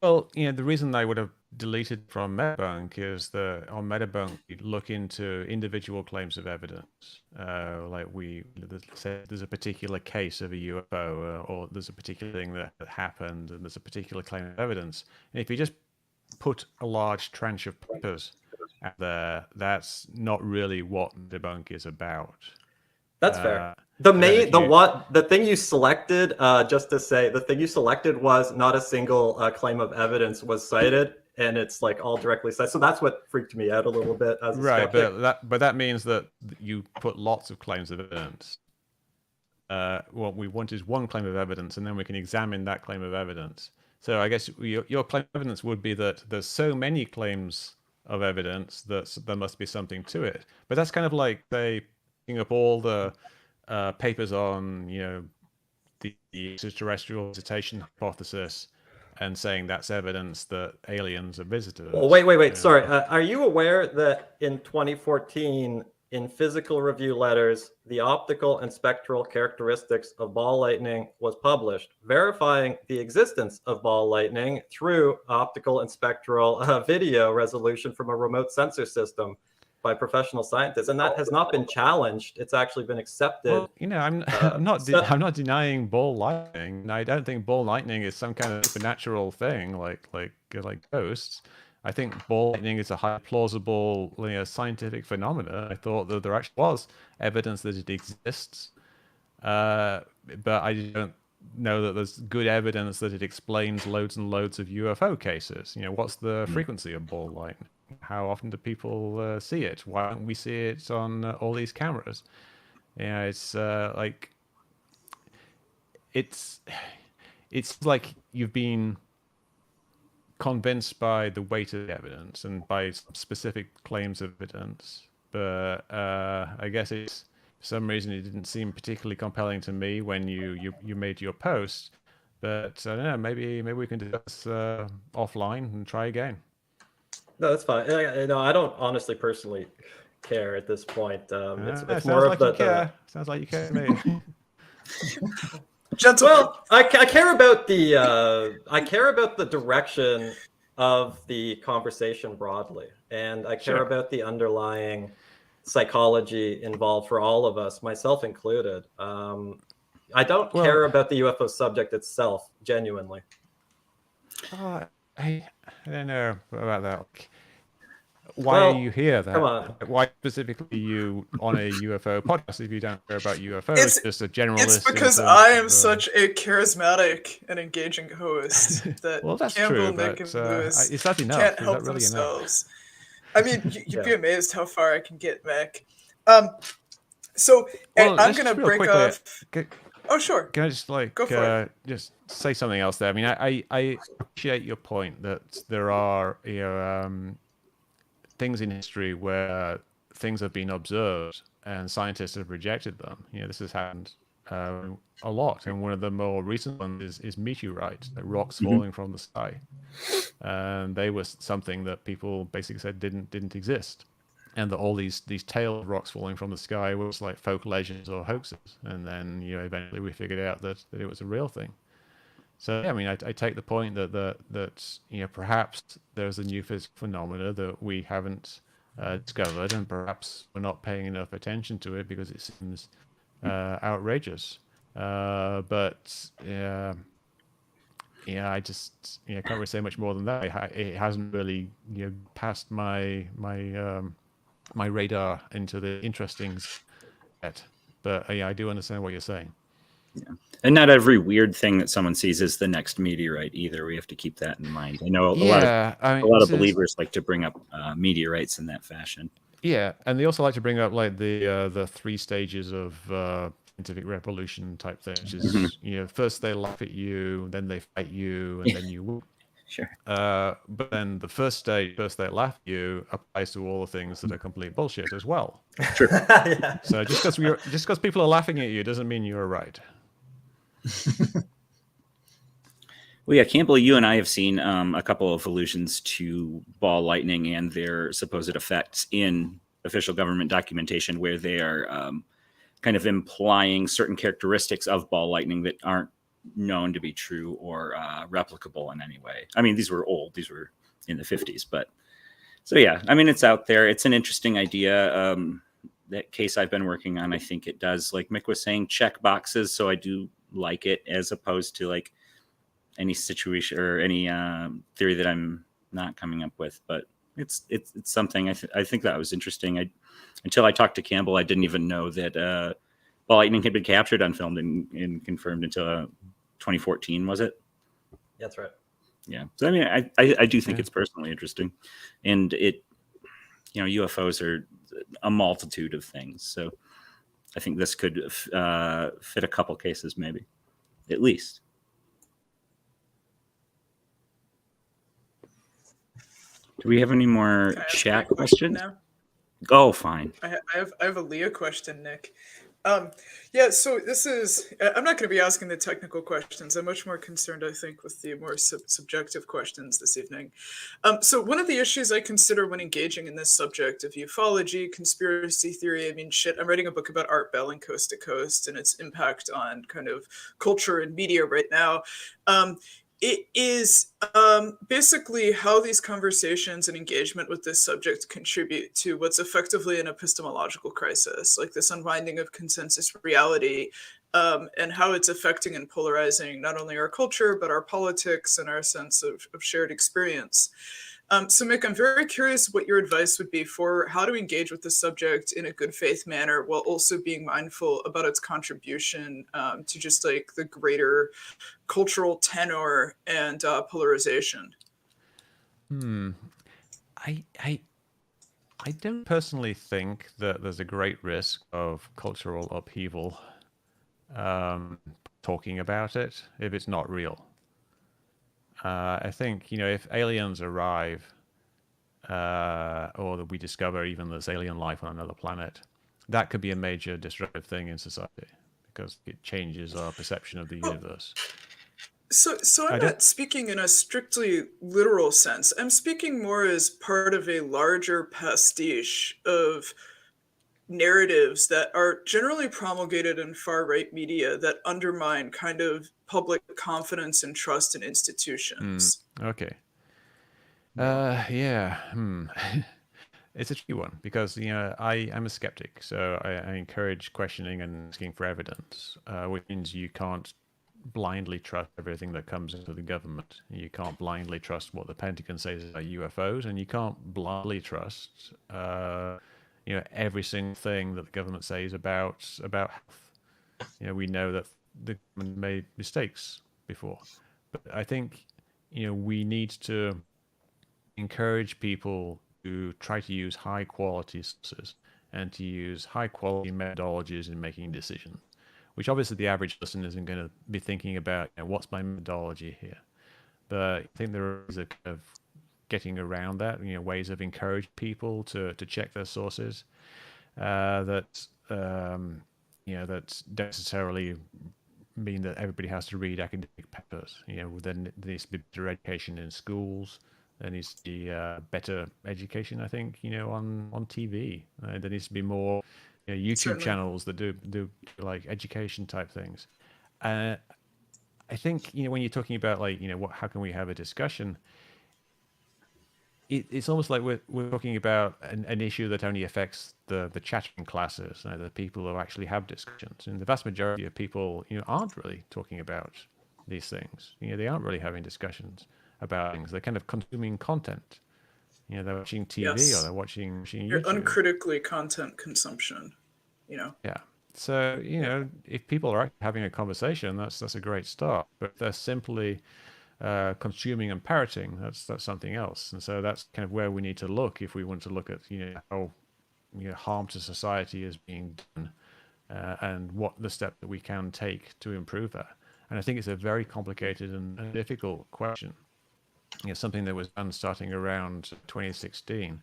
Speaker 4: Well, the reason I would have deleted from Metabunk is that on Metabunk you look into individual claims of evidence. Like there's a particular case of a UFO, or there's a particular thing that happened, and there's a particular claim of evidence. And if you just put a large tranche of papers out there, that's not really what Metabunk is about.
Speaker 3: That's fair. The thing you selected, just to say, the thing you selected was not a single claim of evidence was cited, and it's like all directly cited. So that's what freaked me out a little bit as a skeptic.
Speaker 4: But that means that you put lots of claims of evidence. what we want is one claim of evidence, and then we can examine that claim of evidence. So I guess your claim of evidence would be that there's so many claims of evidence that there must be something to it. But that's kind of like, say, picking up all the papers on, the extraterrestrial visitation hypothesis and saying that's evidence that aliens are visitors.
Speaker 3: Well, wait. Sorry. Are you aware that in 2014, in Physical Review Letters, the optical and spectral characteristics of ball lightning was published, verifying the existence of ball lightning through optical and spectral video resolution from a remote sensor system by professional scientists, and that has not been challenged. It's actually been accepted.
Speaker 4: Well, I'm not denying ball lightning. I don't think ball lightning is some kind of supernatural thing like ghosts. I think ball lightning is a highly plausible scientific phenomenon. I thought that there actually was evidence that it exists, but I don't know that there's good evidence that it explains loads and loads of UFO cases. What's the frequency of ball lightning? How often do people see it? Why don't we see it on all these cameras? It's it's like you've been convinced by the weight of the evidence and by specific claims of evidence, but I guess it's, for some reason, it didn't seem particularly compelling to me when you made your post. But I don't know, maybe we can do this offline and try again.
Speaker 3: No, that's fine. I don't honestly personally care at this point. It's more
Speaker 4: like
Speaker 3: of
Speaker 4: sounds like you care to me.
Speaker 3: Well, I care about the direction of the conversation broadly, and I care about the underlying psychology involved for all of us, myself included. I don't care about the UFO subject itself, genuinely.
Speaker 4: I don't know about that. Why are you here then?
Speaker 3: Come on.
Speaker 4: Why specifically you on a UFO podcast if you don't care about UFOs? It's just a generalist.
Speaker 1: It's because I am such a charismatic and engaging host that
Speaker 4: that's
Speaker 1: Campbell,
Speaker 4: true,
Speaker 1: Nick,
Speaker 4: but,
Speaker 1: and Lewis
Speaker 4: is that enough?
Speaker 1: can't
Speaker 4: Is
Speaker 1: help
Speaker 4: that really
Speaker 1: themselves. I mean, you'd be amazed how far I can get, Mick. I'm going to break off... Oh, sure.
Speaker 4: Can I just
Speaker 1: Go for it.
Speaker 4: just say something else there? I mean, I appreciate your point that there are things in history where things have been observed and scientists have rejected them. This has happened a lot, and one of the more recent ones is meteorites, rocks falling from the sky, and they were something that people basically said didn't exist. And that all these tailed rocks falling from the sky was like folk legends or hoaxes, and then eventually we figured out that it was a real thing. So I mean, I take the point that perhaps there's a new physical phenomena that we haven't discovered, and perhaps we're not paying enough attention to it because it seems outrageous. But I just can't really say much more than that. It hasn't really passed my radar into the interesting yet. But I do understand what you're saying.
Speaker 2: Yeah, and not every weird thing that someone sees is the next meteorite either. We have to keep that in mind. I know a lot of believers like to bring up meteorites in that fashion.
Speaker 4: Yeah, and they also like to bring up like the 3 stages of scientific revolution type thing, which is first they laugh at you, then they fight you, and then you win.
Speaker 2: Sure.
Speaker 4: But then the first they laugh at you applies to all the things that are complete bullshit as well.
Speaker 2: Sure.
Speaker 3: Yeah.
Speaker 4: So just because people are laughing at you doesn't mean you're right.
Speaker 2: Well, yeah, Campbell, you and I have seen a couple of allusions to ball lightning and their supposed effects in official government documentation, where they are kind of implying certain characteristics of ball lightning that aren't known to be true or replicable in any way. I mean, these were old; these were in the 50s, but so yeah, I mean, it's out there. It's an interesting idea. That case I've been working on, I think it does, like Mick was saying, check boxes. So I do like it, as opposed to like any situation or any theory that I'm not coming up with. But it's something I think that was interesting. Until I talked to Campbell, I didn't even know that ball lightning had been captured on film and confirmed until 2014, was it?
Speaker 3: That's right.
Speaker 2: Yeah. So I mean, I do think it's personally interesting, and UFOs are a multitude of things. So I think this could fit a couple cases, maybe, at least. Do we have any more
Speaker 1: Can I ask
Speaker 2: chat
Speaker 1: you a question
Speaker 2: questions?
Speaker 1: now?
Speaker 2: Oh, fine.
Speaker 1: I have a Leah question, Nick. Yeah, so this is, I'm not going to be asking the technical questions. I'm much more concerned, I think, with the more subjective questions this evening. So one of the issues I consider when engaging in this subject of ufology, conspiracy theory, I mean, shit, I'm writing a book about Art Bell and Coast to Coast and its impact on kind of culture and media right now. It is basically how these conversations and engagement with this subject contribute to what's effectively an epistemological crisis, like this unwinding of consensus reality, and how it's affecting and polarizing not only our culture, but our politics and our sense of shared experience. So, Mick, I'm very curious what your advice would be for how to engage with the subject in a good faith manner while also being mindful about its contribution to just like the greater cultural tenor and polarization.
Speaker 4: I don't personally think that there's a great risk of cultural upheaval talking about it if it's not real. I think, if aliens arrive or that we discover even there's alien life on another planet, that could be a major disruptive thing in society because it changes our perception of the universe.
Speaker 1: So I'm not speaking in a strictly literal sense. I'm speaking more as part of a larger pastiche of narratives that are generally promulgated in far-right media that undermine kind of public confidence and trust in institutions.
Speaker 4: Okay. Yeah. It's a tricky one because I'm a skeptic, so I encourage questioning and asking for evidence, which means you can't blindly trust everything that comes into the government. You can't blindly trust what the Pentagon says about UFOs, and you can't blindly trust every single thing that the government says about health. We know that the government made mistakes before, but I think we need to encourage people to try to use high quality sources and to use high quality methodologies in making decisions, which obviously the average person isn't going to be thinking about, what's my methodology here. But I think there is a kind of getting around that, ways of encouraging people to check their sources that don't necessarily mean that everybody has to read academic papers. Then there needs to be better education in schools. There needs to be better education, I think, on TV. There needs to be more YouTube
Speaker 1: Certainly.
Speaker 4: channels that do like education type things. I think, when you're talking about how can we have a discussion, it's almost like we're talking about an issue that only affects the chattering classes, the people who actually have discussions. And the vast majority of people, aren't really talking about these things. They aren't really having discussions about things. They're kind of consuming content. They're watching TV
Speaker 1: Yes.
Speaker 4: or they're watching
Speaker 1: You're
Speaker 4: YouTube.
Speaker 1: uncritically content consumption,
Speaker 4: Yeah. So, if people are having a conversation, that's a great start. But if they're simply consuming and parroting, that's something else. And so that's kind of where we need to look if we want to look at, how harm to society is being done and what the step that we can take to improve that. And I think it's a very complicated and difficult question. Something that was done starting around 2016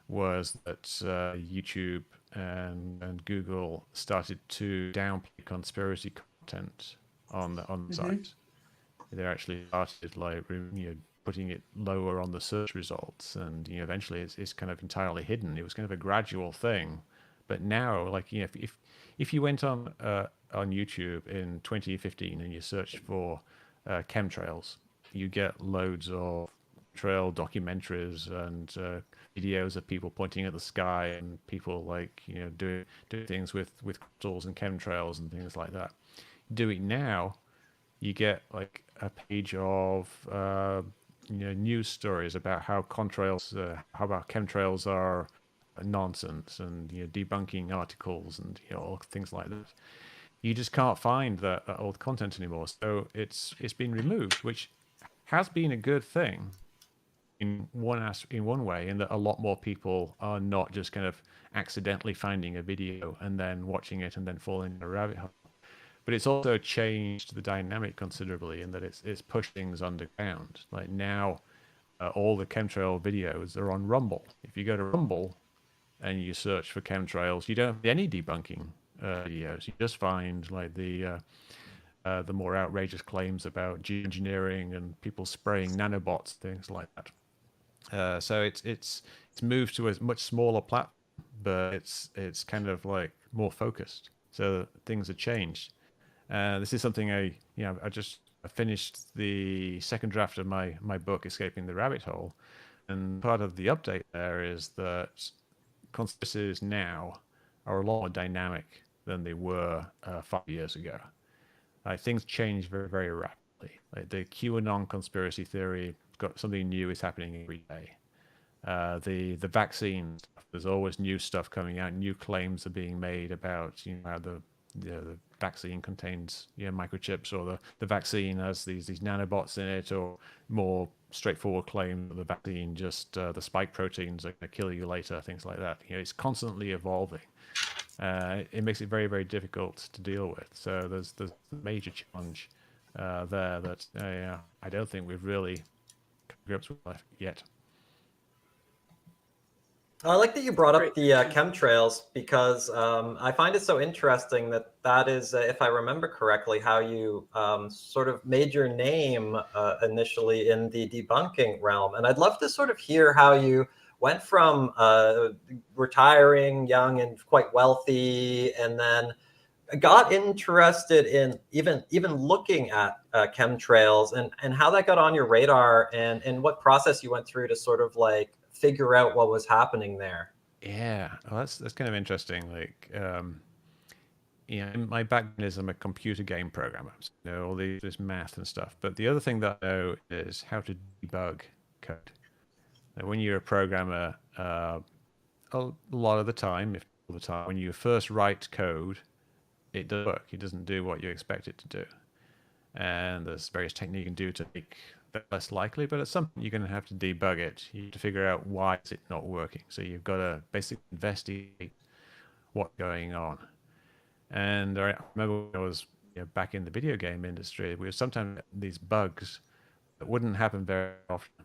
Speaker 4: was that YouTube and Google started to downplay conspiracy content on the site. They actually started putting it lower on the search results, and eventually it's kind of entirely hidden. It was kind of a gradual thing, but now if you went on YouTube in 2015 and you searched for chemtrails, you get loads of trail documentaries and videos of people pointing at the sky and people doing things with crystals and chemtrails and things like that. Do it now, you get like a page of news stories about how chemtrails are nonsense and debunking articles and all things like that. You just can't find that old content anymore, so it's been removed, which has been a good thing. in one way, in that a lot more people are not just kind of accidentally finding a video and then watching it and then falling in a rabbit hole. But it's also changed the dynamic considerably in that it's pushed things underground. Like now, all the chemtrail videos are on Rumble. If you go to Rumble and you search for chemtrails, you don't have any debunking videos. You just find like the more outrageous claims about geoengineering and people spraying nanobots, things like that. So it's moved to a much smaller platform, but it's kind of like more focused. So things have changed. This is something I just finished the second draft of my book, Escaping the Rabbit Hole, and part of the update there is that conspiracies now are a lot more dynamic than they were 5 years ago. Things change very, very rapidly. Like the QAnon conspiracy theory, got something new is happening every day. The vaccine stuff, there's always new stuff coming out. New claims are being made about how the vaccine contains microchips, or the vaccine has these nanobots in it, or more straightforward claim that the vaccine just the spike proteins are going to kill you later, things like that. It's constantly evolving. It makes it very, very difficult to deal with. So there's a major challenge there that I don't think we've really come to grips with yet.
Speaker 3: I like that you brought up the chemtrails, because I find it so interesting that is, if I remember correctly, how you sort of made your name initially in the debunking realm. And I'd love to sort of hear how you went from retiring young and quite wealthy, and then got interested in even looking at chemtrails, and how that got on your radar, and what process you went through to sort of like figure out what was happening there.
Speaker 4: Yeah, well, that's kind of interesting. Like, my background is I'm a computer game programmer, so all this math and stuff. But the other thing that I know is how to debug code. Now, when you're a programmer, a lot of the time, if all the time, when you first write code, it doesn't work. It doesn't do what you expect it to do. And there's various techniques you can do to make that less likely, but at some point you're going to have to debug it. You have to figure out why is it not working. So you've got to basically investigate what's going on. And I remember when I was back in the video game industry, we were sometimes these bugs that wouldn't happen very often.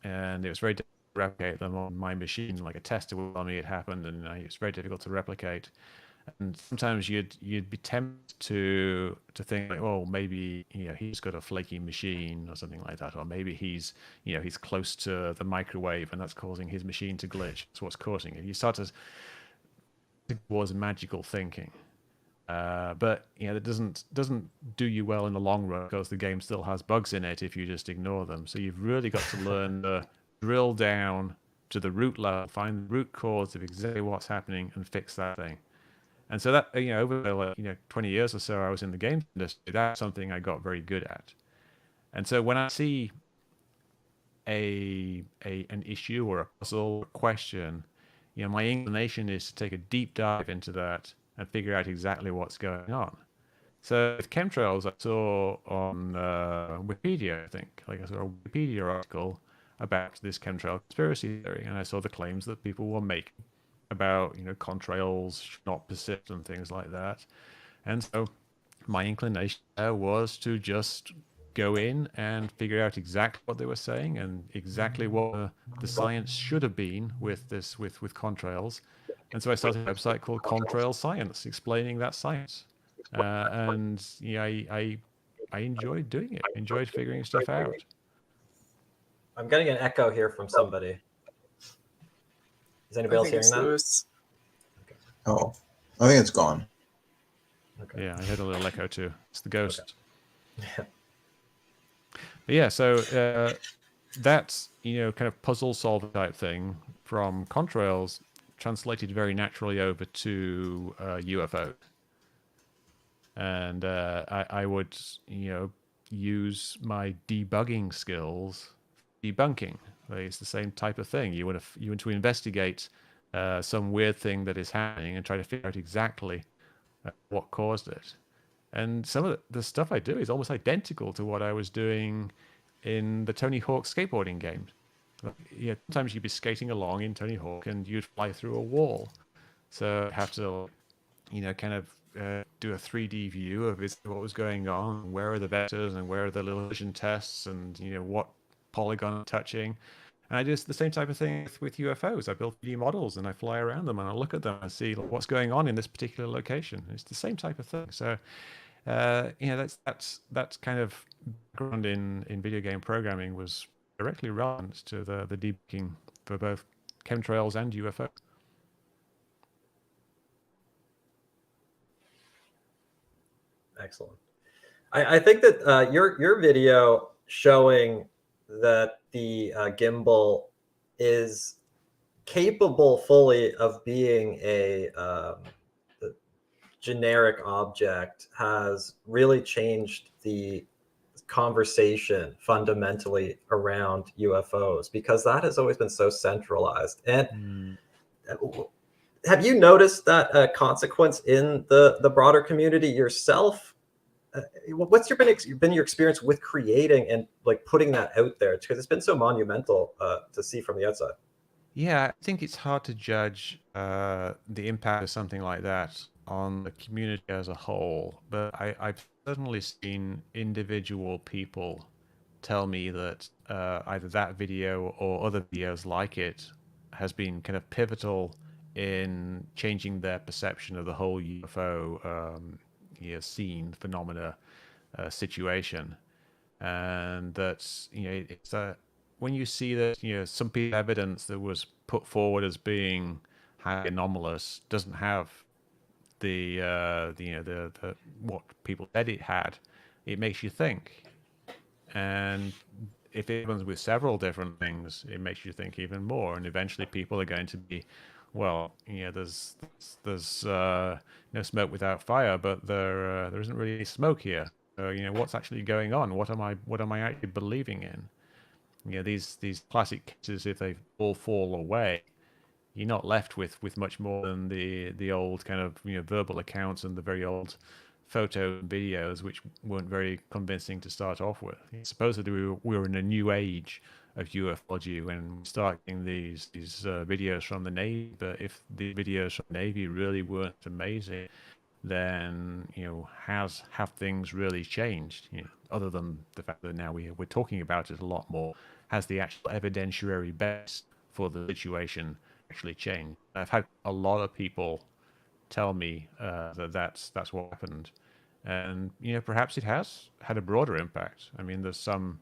Speaker 4: And it was very difficult to replicate them on my machine. Like a tester would tell me it happened, and it's very difficult to replicate. And sometimes you'd be tempted to think like, oh, maybe he's got a flaky machine or something like that, or maybe he's close to the microwave and that's causing his machine to glitch. That's what's causing it. You start to towards magical thinking, but that doesn't do you well in the long run, because the game still has bugs in it if you just ignore them. So you've really got to learn to drill down to the root level, find the root cause of exactly what's happening, and fix that thing. And so that, over 20 years or so I was in the game industry, that's something I got very good at. And so when I see an issue or a puzzle or a question, my inclination is to take a deep dive into that and figure out exactly what's going on. So with chemtrails, I saw on Wikipedia, I think, I saw a Wikipedia article about this chemtrail conspiracy theory, and I saw the claims that people were making about contrails should not persist and things like that. And so my inclination was to just go in and figure out exactly what they were saying and exactly what the science should have been with contrails. And so I started a website called Contrail Science, explaining that science. And I enjoyed doing it. I enjoyed figuring stuff out.
Speaker 3: I'm getting an echo here from somebody. Is anybody else hearing that?
Speaker 1: Lewis.
Speaker 3: Okay.
Speaker 5: Oh, I think it's gone.
Speaker 3: Okay.
Speaker 4: Yeah, I heard a little echo too. It's the ghost.
Speaker 3: Okay.
Speaker 4: Yeah, so that's kind of puzzle solver type thing from contrails translated very naturally over to UFO. And I would use my debugging skills debunking. It's the same type of thing. You want to investigate some weird thing that is happening and try to figure out exactly what caused it. And some of the stuff I do is almost identical to what I was doing in the Tony Hawk skateboarding games. Yeah, sometimes you'd be skating along in Tony Hawk and you'd fly through a wall. So you have to, kind of do a 3D view of what was going on, where are the vectors and where are the little vision tests, and what polygon I'm touching. And I do the same type of thing with UFOs. I build 3D models and I fly around them and I look at them and see what's going on in this particular location. It's the same type of thing. So, that's kind of background in video game programming was directly relevant to the debunking for both chemtrails and UFO.
Speaker 3: Excellent. I think that your video showing that the gimbal is capable fully of being a generic object has really changed the conversation fundamentally around UFOs, because that has always been so centralized. And have you noticed that consequence in the broader community yourself? What's been your experience with creating and like putting that out there? Because it's been so monumental to see from the outside.
Speaker 4: Yeah, I think it's hard to judge the impact of something like that on the community as a whole, but I've certainly seen individual people tell me that either that video or other videos like it has been kind of pivotal in changing their perception of the whole UFO scene, phenomena, situation. And that's, it's when you see that, some piece of evidence that was put forward as being highly anomalous doesn't have the what people said it had, it makes you think. And if it happens with several different things, it makes you think even more. And eventually, people are going to be, well, there's no smoke without fire, but there isn't really any smoke here. So, what's actually going on? What am I actually believing in? These classic cases, if they all fall away, you're not left with much more than the old kind of verbal accounts and the very old photo and videos, which weren't very convincing to start off with. Supposedly we were in a new age of ufology when we start getting these videos from the Navy. But if the videos from the Navy really weren't amazing, then have things really changed? Other than the fact that now we're talking about it a lot more, has the actual evidentiary base for the situation actually changed? I've had a lot of people tell me that's what happened, and perhaps it has had a broader impact. I mean, there's some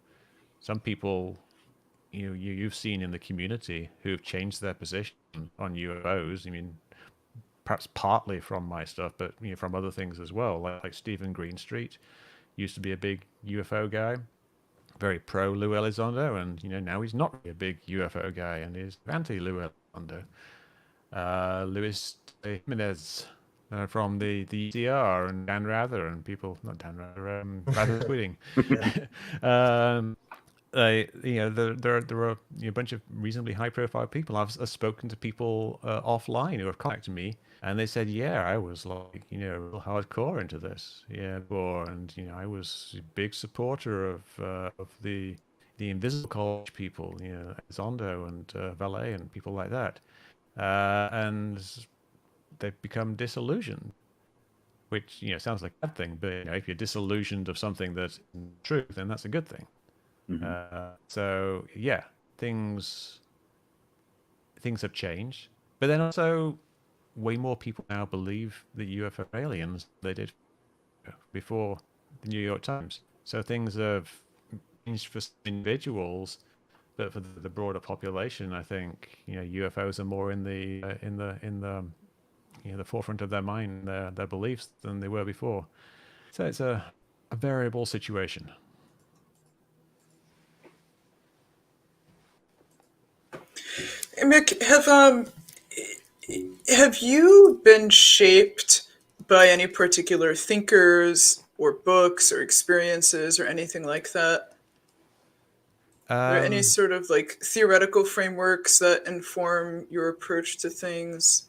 Speaker 4: people you've seen in the community who've changed their position on UFOs. I mean, perhaps partly from my stuff, but from other things as well. Like Stephen Greenstreet used to be a big UFO guy, very pro Lou Elizondo, and now he's not really a big UFO guy and is anti Lou Elizondo. Luis Jimenez from the ECR, and Dan Rather, and people, not Dan Rather, Rather Tweeting. There are a bunch of reasonably high-profile people. I've spoken to people offline who have contacted me, and they said, "Yeah, I was like, real hardcore into this, and I was a big supporter of the Invisible College people, Zondo and Valet and people like that." And they've become disillusioned, which sounds like a bad thing, but if you're disillusioned of something that's true, then that's a good thing. So yeah, things have changed, but then also way more people now believe that UFO aliens than they did before the New York Times. So things have changed for individuals, but for the broader population, I think UFOs are more in the forefront of their mind, their beliefs, than they were before. So it's a variable situation.
Speaker 1: Hey, Mick, have you been shaped by any particular thinkers or books or experiences or anything like that? Are there any sort of like theoretical frameworks that inform your approach to things?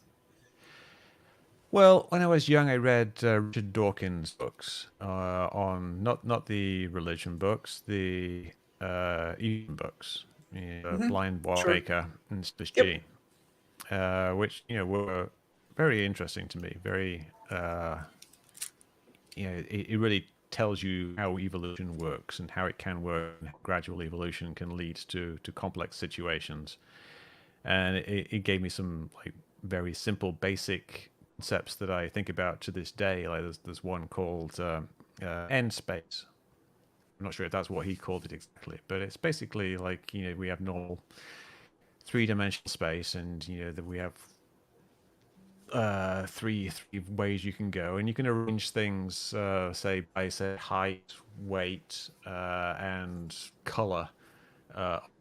Speaker 4: Well, when I was young, I read Richard Dawkins' books on not the religion books, the Eastern books. blind watchmaker and this
Speaker 1: Yep.
Speaker 4: gene, which were very interesting to me. Very, it really tells you how evolution works and how it can work, and how gradual evolution can lead to complex situations. And it gave me some like very simple, basic concepts that I think about to this day. Like there's one called end space. I'm not sure if that's what he called it exactly, but it's basically like we have normal three-dimensional space, and that we have three ways you can go, and you can arrange things say by height, weight, and color,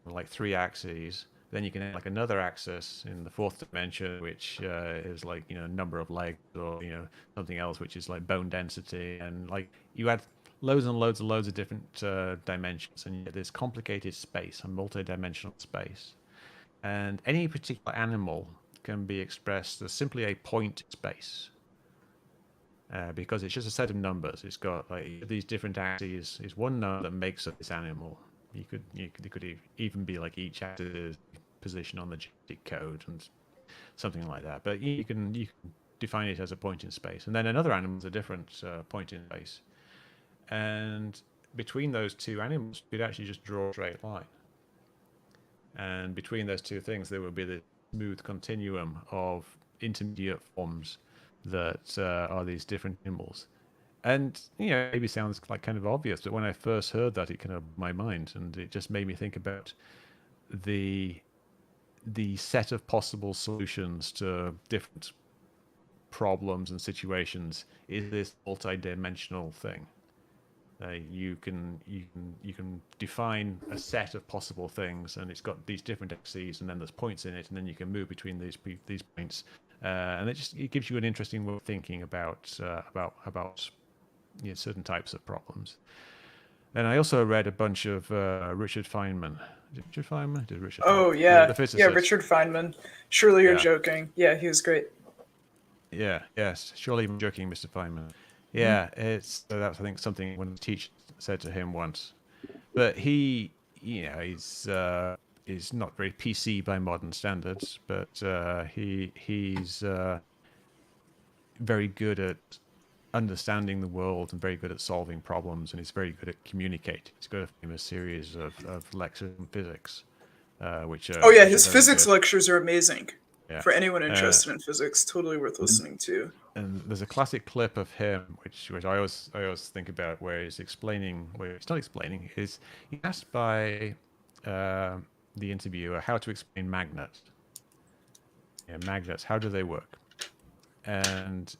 Speaker 4: like three axes. Then you can add like another axis in the fourth dimension, which is like number of legs, or something else, which is like bone density, and like you add loads and loads and loads of different dimensions, and you get this complicated space, a multi-dimensional space. And any particular animal can be expressed as simply a point space, because it's just a set of numbers. It's got like these different axes is one number that makes up this animal. It could even be like each axis position on the genetic code and something like that. But you can define it as a point in space, and then another animal is a different point in space. And between those two animals, you'd actually just draw a straight line. And between those two things, there would be the smooth continuum of intermediate forms that are these different animals. And maybe sounds like kind of obvious, but when I first heard that, it kind of blew my mind, and it just made me think about the set of possible solutions to different problems and situations is this multi-dimensional thing. You can define a set of possible things, and it's got these different axes, and then there's points in it, and then you can move between these points, and it gives you an interesting way of thinking about certain types of problems. And I also read a bunch of Richard Feynman. Richard Feynman?
Speaker 1: Oh yeah,
Speaker 4: the physicist.
Speaker 1: yeah, Richard Feynman. Surely you're
Speaker 4: Yeah.
Speaker 1: joking. Yeah, he was great.
Speaker 4: Yeah, yes. Surely I'm joking, Mr. Feynman. Yeah, that's I think something one of the teachers said to him once. But he, he's not very PC by modern standards, but he's very good at understanding the world and very good at solving problems, and he's very good at communicating. He's got a famous series of lectures on physics, which
Speaker 1: Oh yeah,
Speaker 4: which are
Speaker 1: his
Speaker 4: very
Speaker 1: physics
Speaker 4: good.
Speaker 1: lectures are amazing.
Speaker 4: Yeah.
Speaker 1: For anyone interested in physics, totally worth listening to.
Speaker 4: And there's a classic clip of him, which I always think about, where he's explaining, where he's not explaining, is he asked by the interviewer how to explain magnets. Yeah, magnets, how do they work? And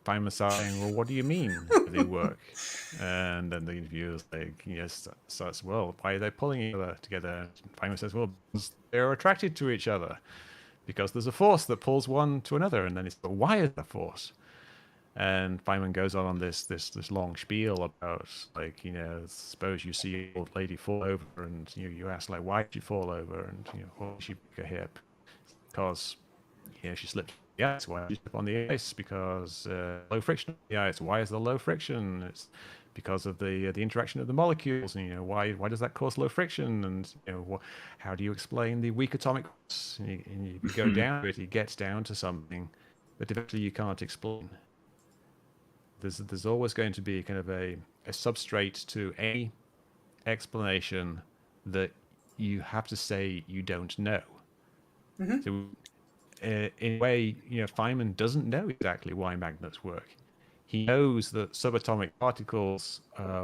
Speaker 4: Feynman saying, well, what do you mean they work? And then the interviewer's like, starts, well, why are they pulling each other together? And Feynman says, well, because they're attracted to each other, because there's a force that pulls one to another. And then it's, but why is there force? And Feynman goes on this long spiel about, like, suppose you see an old lady fall over, and you ask, like, why did she fall over? And why did she break her hip? Because she slipped on the ice. Why did she slip on the ice? Because low friction on the ice. Why is there low friction? It's because of the interaction of the molecules. And why does that cause low friction? And how do you explain the weak atomic force? And you go down to it, it gets down to something that eventually you can't explain. There's always going to be kind of a substrate to any explanation that you have to say you don't know. So in a way, Feynman doesn't know exactly why magnets work. He knows that subatomic particles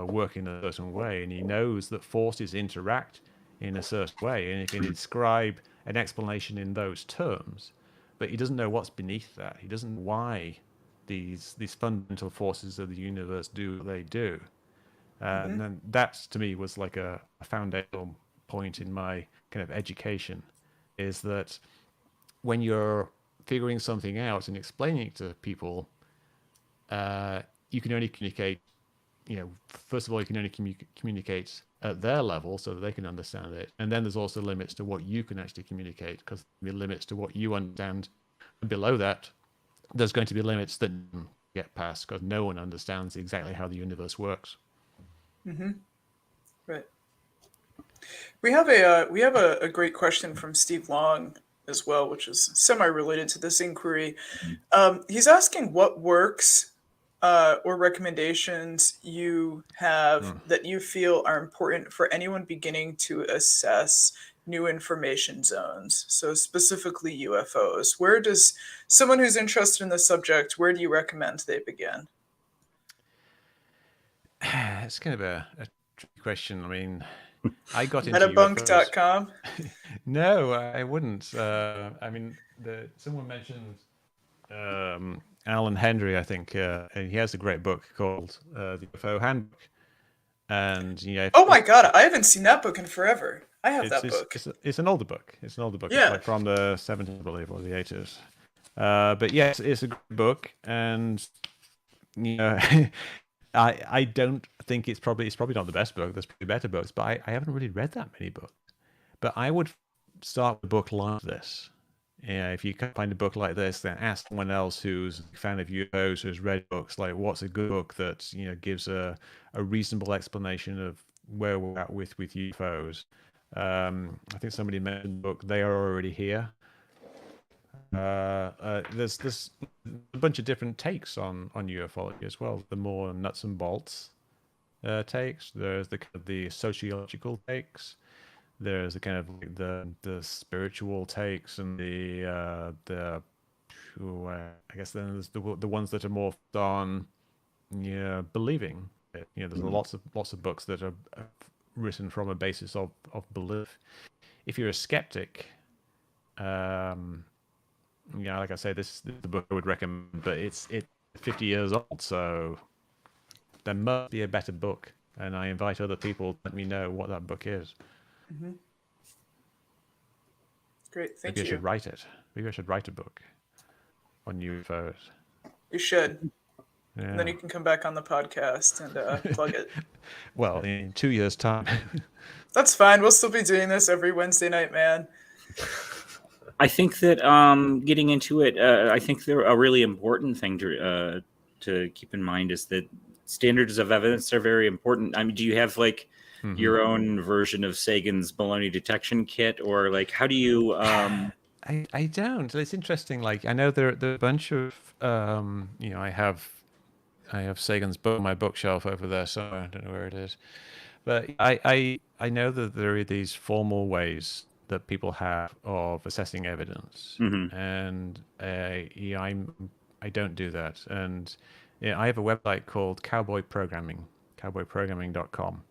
Speaker 4: work in a certain way, and he knows that forces interact in a certain way, and he can describe an explanation in those terms, but he doesn't know what's beneath that. He doesn't know why these fundamental forces of the universe do what they do. And then that, to me, was like a foundational point in my kind of education, is that when you're figuring something out and explaining it to people, you can only communicate, first of all, you can only communicate at their level so that they can understand it. And then there's also limits to what you can actually communicate, because there are limits to what you understand. And below that, there's going to be limits that get past, because no one understands exactly how the universe works.
Speaker 1: Right. We have a great question from Steve Long as well, which is semi-related to this inquiry. He's asking what works or recommendations you have that you feel are important for anyone beginning to assess new information zones. So specifically UFOs. Where does someone who's interested in the subject, where do you recommend they begin?
Speaker 4: It's kind of a tricky question. I mean, I got into UFOs.
Speaker 1: Metabunk.com.
Speaker 4: No, I wouldn't. I mean, someone mentioned Alan Henry, I think, and he has a great book called The UFO Handbook. And
Speaker 1: oh my God, I haven't seen that book in forever. I have that book.
Speaker 4: It's an older book. It's an older book.
Speaker 1: Yeah.
Speaker 4: It's like from the 70s, I believe, or the 80s. But yes, it's a great book, and I don't think it's probably not the best book. There's probably better books, but I haven't really read that many books. But I would start with a book like this. Yeah, if you can't find a book like this, then ask someone else who's a fan of UFOs, who's read books. Like, what's a good book that gives a reasonable explanation of where we're at with UFOs? I think somebody mentioned the book "They Are Already Here." There's a bunch of different takes on ufology as well. The more nuts and bolts takes. There's the sociological takes. There's the kind of like the spiritual takes, and I guess then there's the ones that are more on believing. There's lots of books that are written from a basis of belief. If you're a skeptic, like I say, this is the book I would recommend, but it's 50 years old, so there must be a better book, and I invite other people to let me know what that book is.
Speaker 1: Mm-hmm. Great, thank
Speaker 4: Maybe
Speaker 1: you.
Speaker 4: I should write it. Maybe I should write a book on UFOs.
Speaker 1: You should.
Speaker 4: Yeah.
Speaker 1: And then you can come back on the podcast and plug it.
Speaker 4: Well, in 2 years' time.
Speaker 1: That's fine. We'll still be doing this every Wednesday night, man.
Speaker 2: I think that getting into it, I think a really important thing to keep in mind is that standards of evidence are very important. I mean, do you have like your own version of Sagan's baloney detection kit, or like how do you?
Speaker 4: I don't. It's interesting. Like I know there are a bunch of I have Sagan's book on my bookshelf over there, so I don't know where it is. But I know that there are these formal ways that people have of assessing evidence, and I don't do that. And I have a website called cowboyprogramming.com,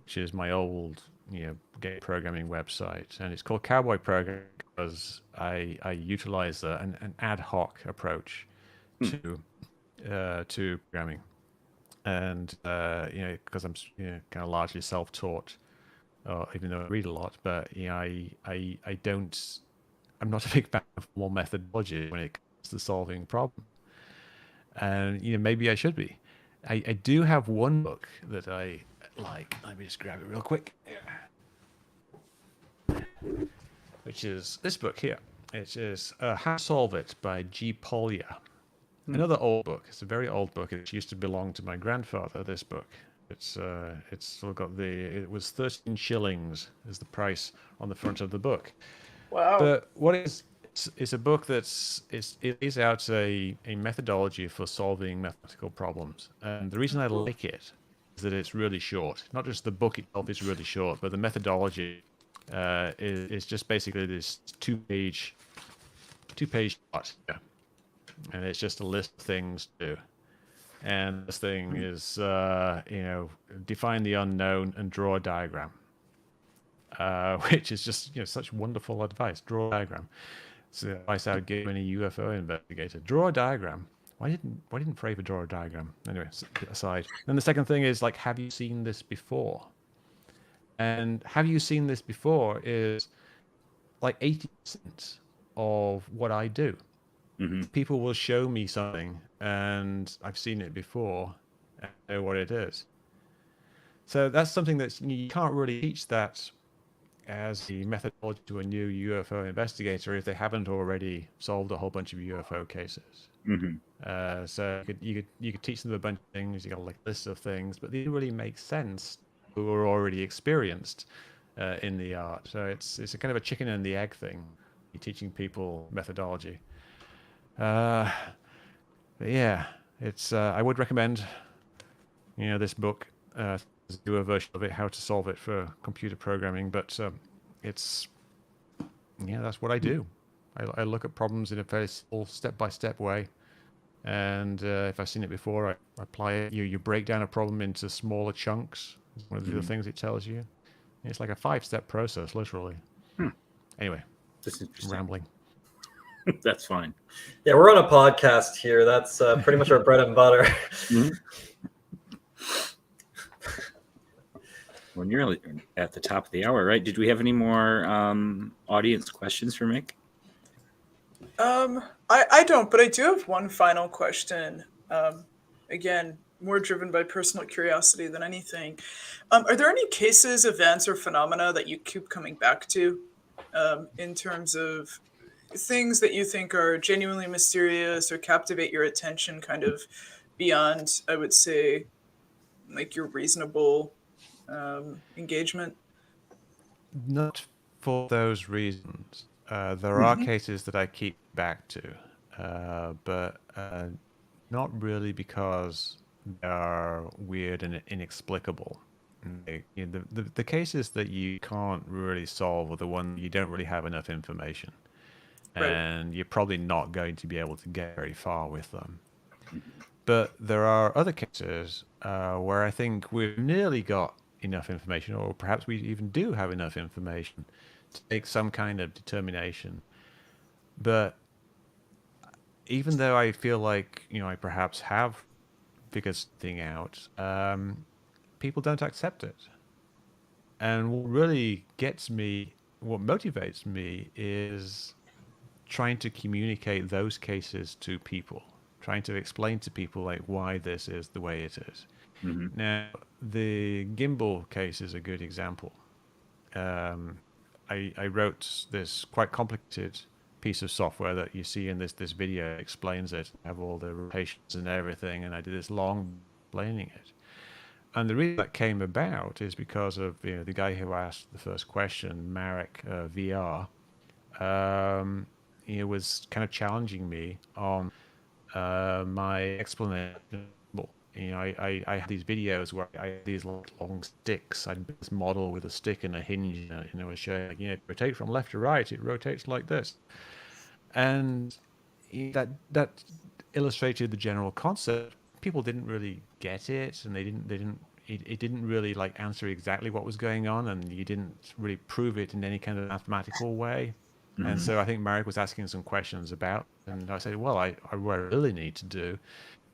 Speaker 4: which is my old game programming website, and it's called Cowboy Programming because I utilize an ad hoc approach to programming, and because I'm kind of largely self-taught, even though I read a lot, but I'm not a big fan of formal methodology when it comes to solving problems, and maybe I should be. I do have one book that I like. Let me just grab it real quick. Which is this book here. It is How to Solve It by G. Polya. Another old book. It's a very old book. It used to belong to my grandfather, this book. It's still got it was 13 shillings is the price on the front of the book.
Speaker 1: Wow.
Speaker 4: But it's a book it lays out a methodology for solving mathematical problems. And the reason I like it is that it's really short. Not just the book itself is really short, but the methodology is just basically this two-page chart. Yeah. And it's just a list of things to do. And this thing is, define the unknown and draw a diagram, which is just such wonderful advice. Draw a diagram. So the advice I would give any UFO investigator: draw a diagram. Why didn't Fravor draw a diagram? Anyway, aside. Then the second thing is like, have you seen this before? And have you seen this before is like 80% of what I do. People will show me something and I've seen it before and I know what it is. So that's something that you can't really teach that as the methodology to a new UFO investigator if they haven't already solved a whole bunch of UFO cases. So you could teach them a bunch of things. You got like lists of things, but they don't really make sense who are already experienced. in the art. So it's a kind of a chicken and the egg thing. You're teaching people methodology. But yeah, it's I would recommend this book. Do a version of it, how to solve it for computer programming. But it's that's what I do. I look at problems in a very simple step-by-step way. And if I've seen it before, I apply it. You break down a problem into smaller chunks. It's one of the things it tells you. It's like a 5-step process, literally. Anyway,
Speaker 2: That's interesting.
Speaker 4: rambling.
Speaker 2: That's fine.
Speaker 3: Yeah, we're on a podcast here. That's pretty much our bread and butter.
Speaker 2: We're nearly at the top of the hour, right? Did we have any more audience questions for Mick?
Speaker 1: I don't, but I do have one final question. Again, more driven by personal curiosity than anything. Are there any cases, events, or phenomena that you keep coming back to in terms of things that you think are genuinely mysterious or captivate your attention kind of beyond, I would say, like your reasonable engagement?
Speaker 4: Not for those reasons. There are cases that I keep back to, but not really because they are weird and inexplicable. The cases that you can't really solve are the one you don't really have enough information.
Speaker 1: Right.
Speaker 4: And you're probably not going to be able to get very far with them. But there are other cases where I think we've nearly got enough information, or perhaps we even do have enough information to make some kind of determination. But even though I feel like I perhaps have figured something out, people don't accept it. And what really gets me, what motivates me, is trying to communicate those cases to people, trying to explain to people like why this is the way it is. Now, the gimbal case is a good example. I wrote this quite complicated piece of software that you see in this video. Explains it. I have all the rotations and everything, and I did this long explaining it. And the reason that came about is because of the guy who asked the first question, Marek VR. He was kind of challenging me on my explanation. I had these videos where I had these long sticks. I built this model with a stick and a hinge, and I was showing, rotate from left to right. It rotates like this, and that illustrated the general concept. People didn't really get it, and it didn't really answer exactly what was going on, and you didn't really prove it in any kind of mathematical way. And so I think Marek was asking some questions about, and I said, well, what I really need to do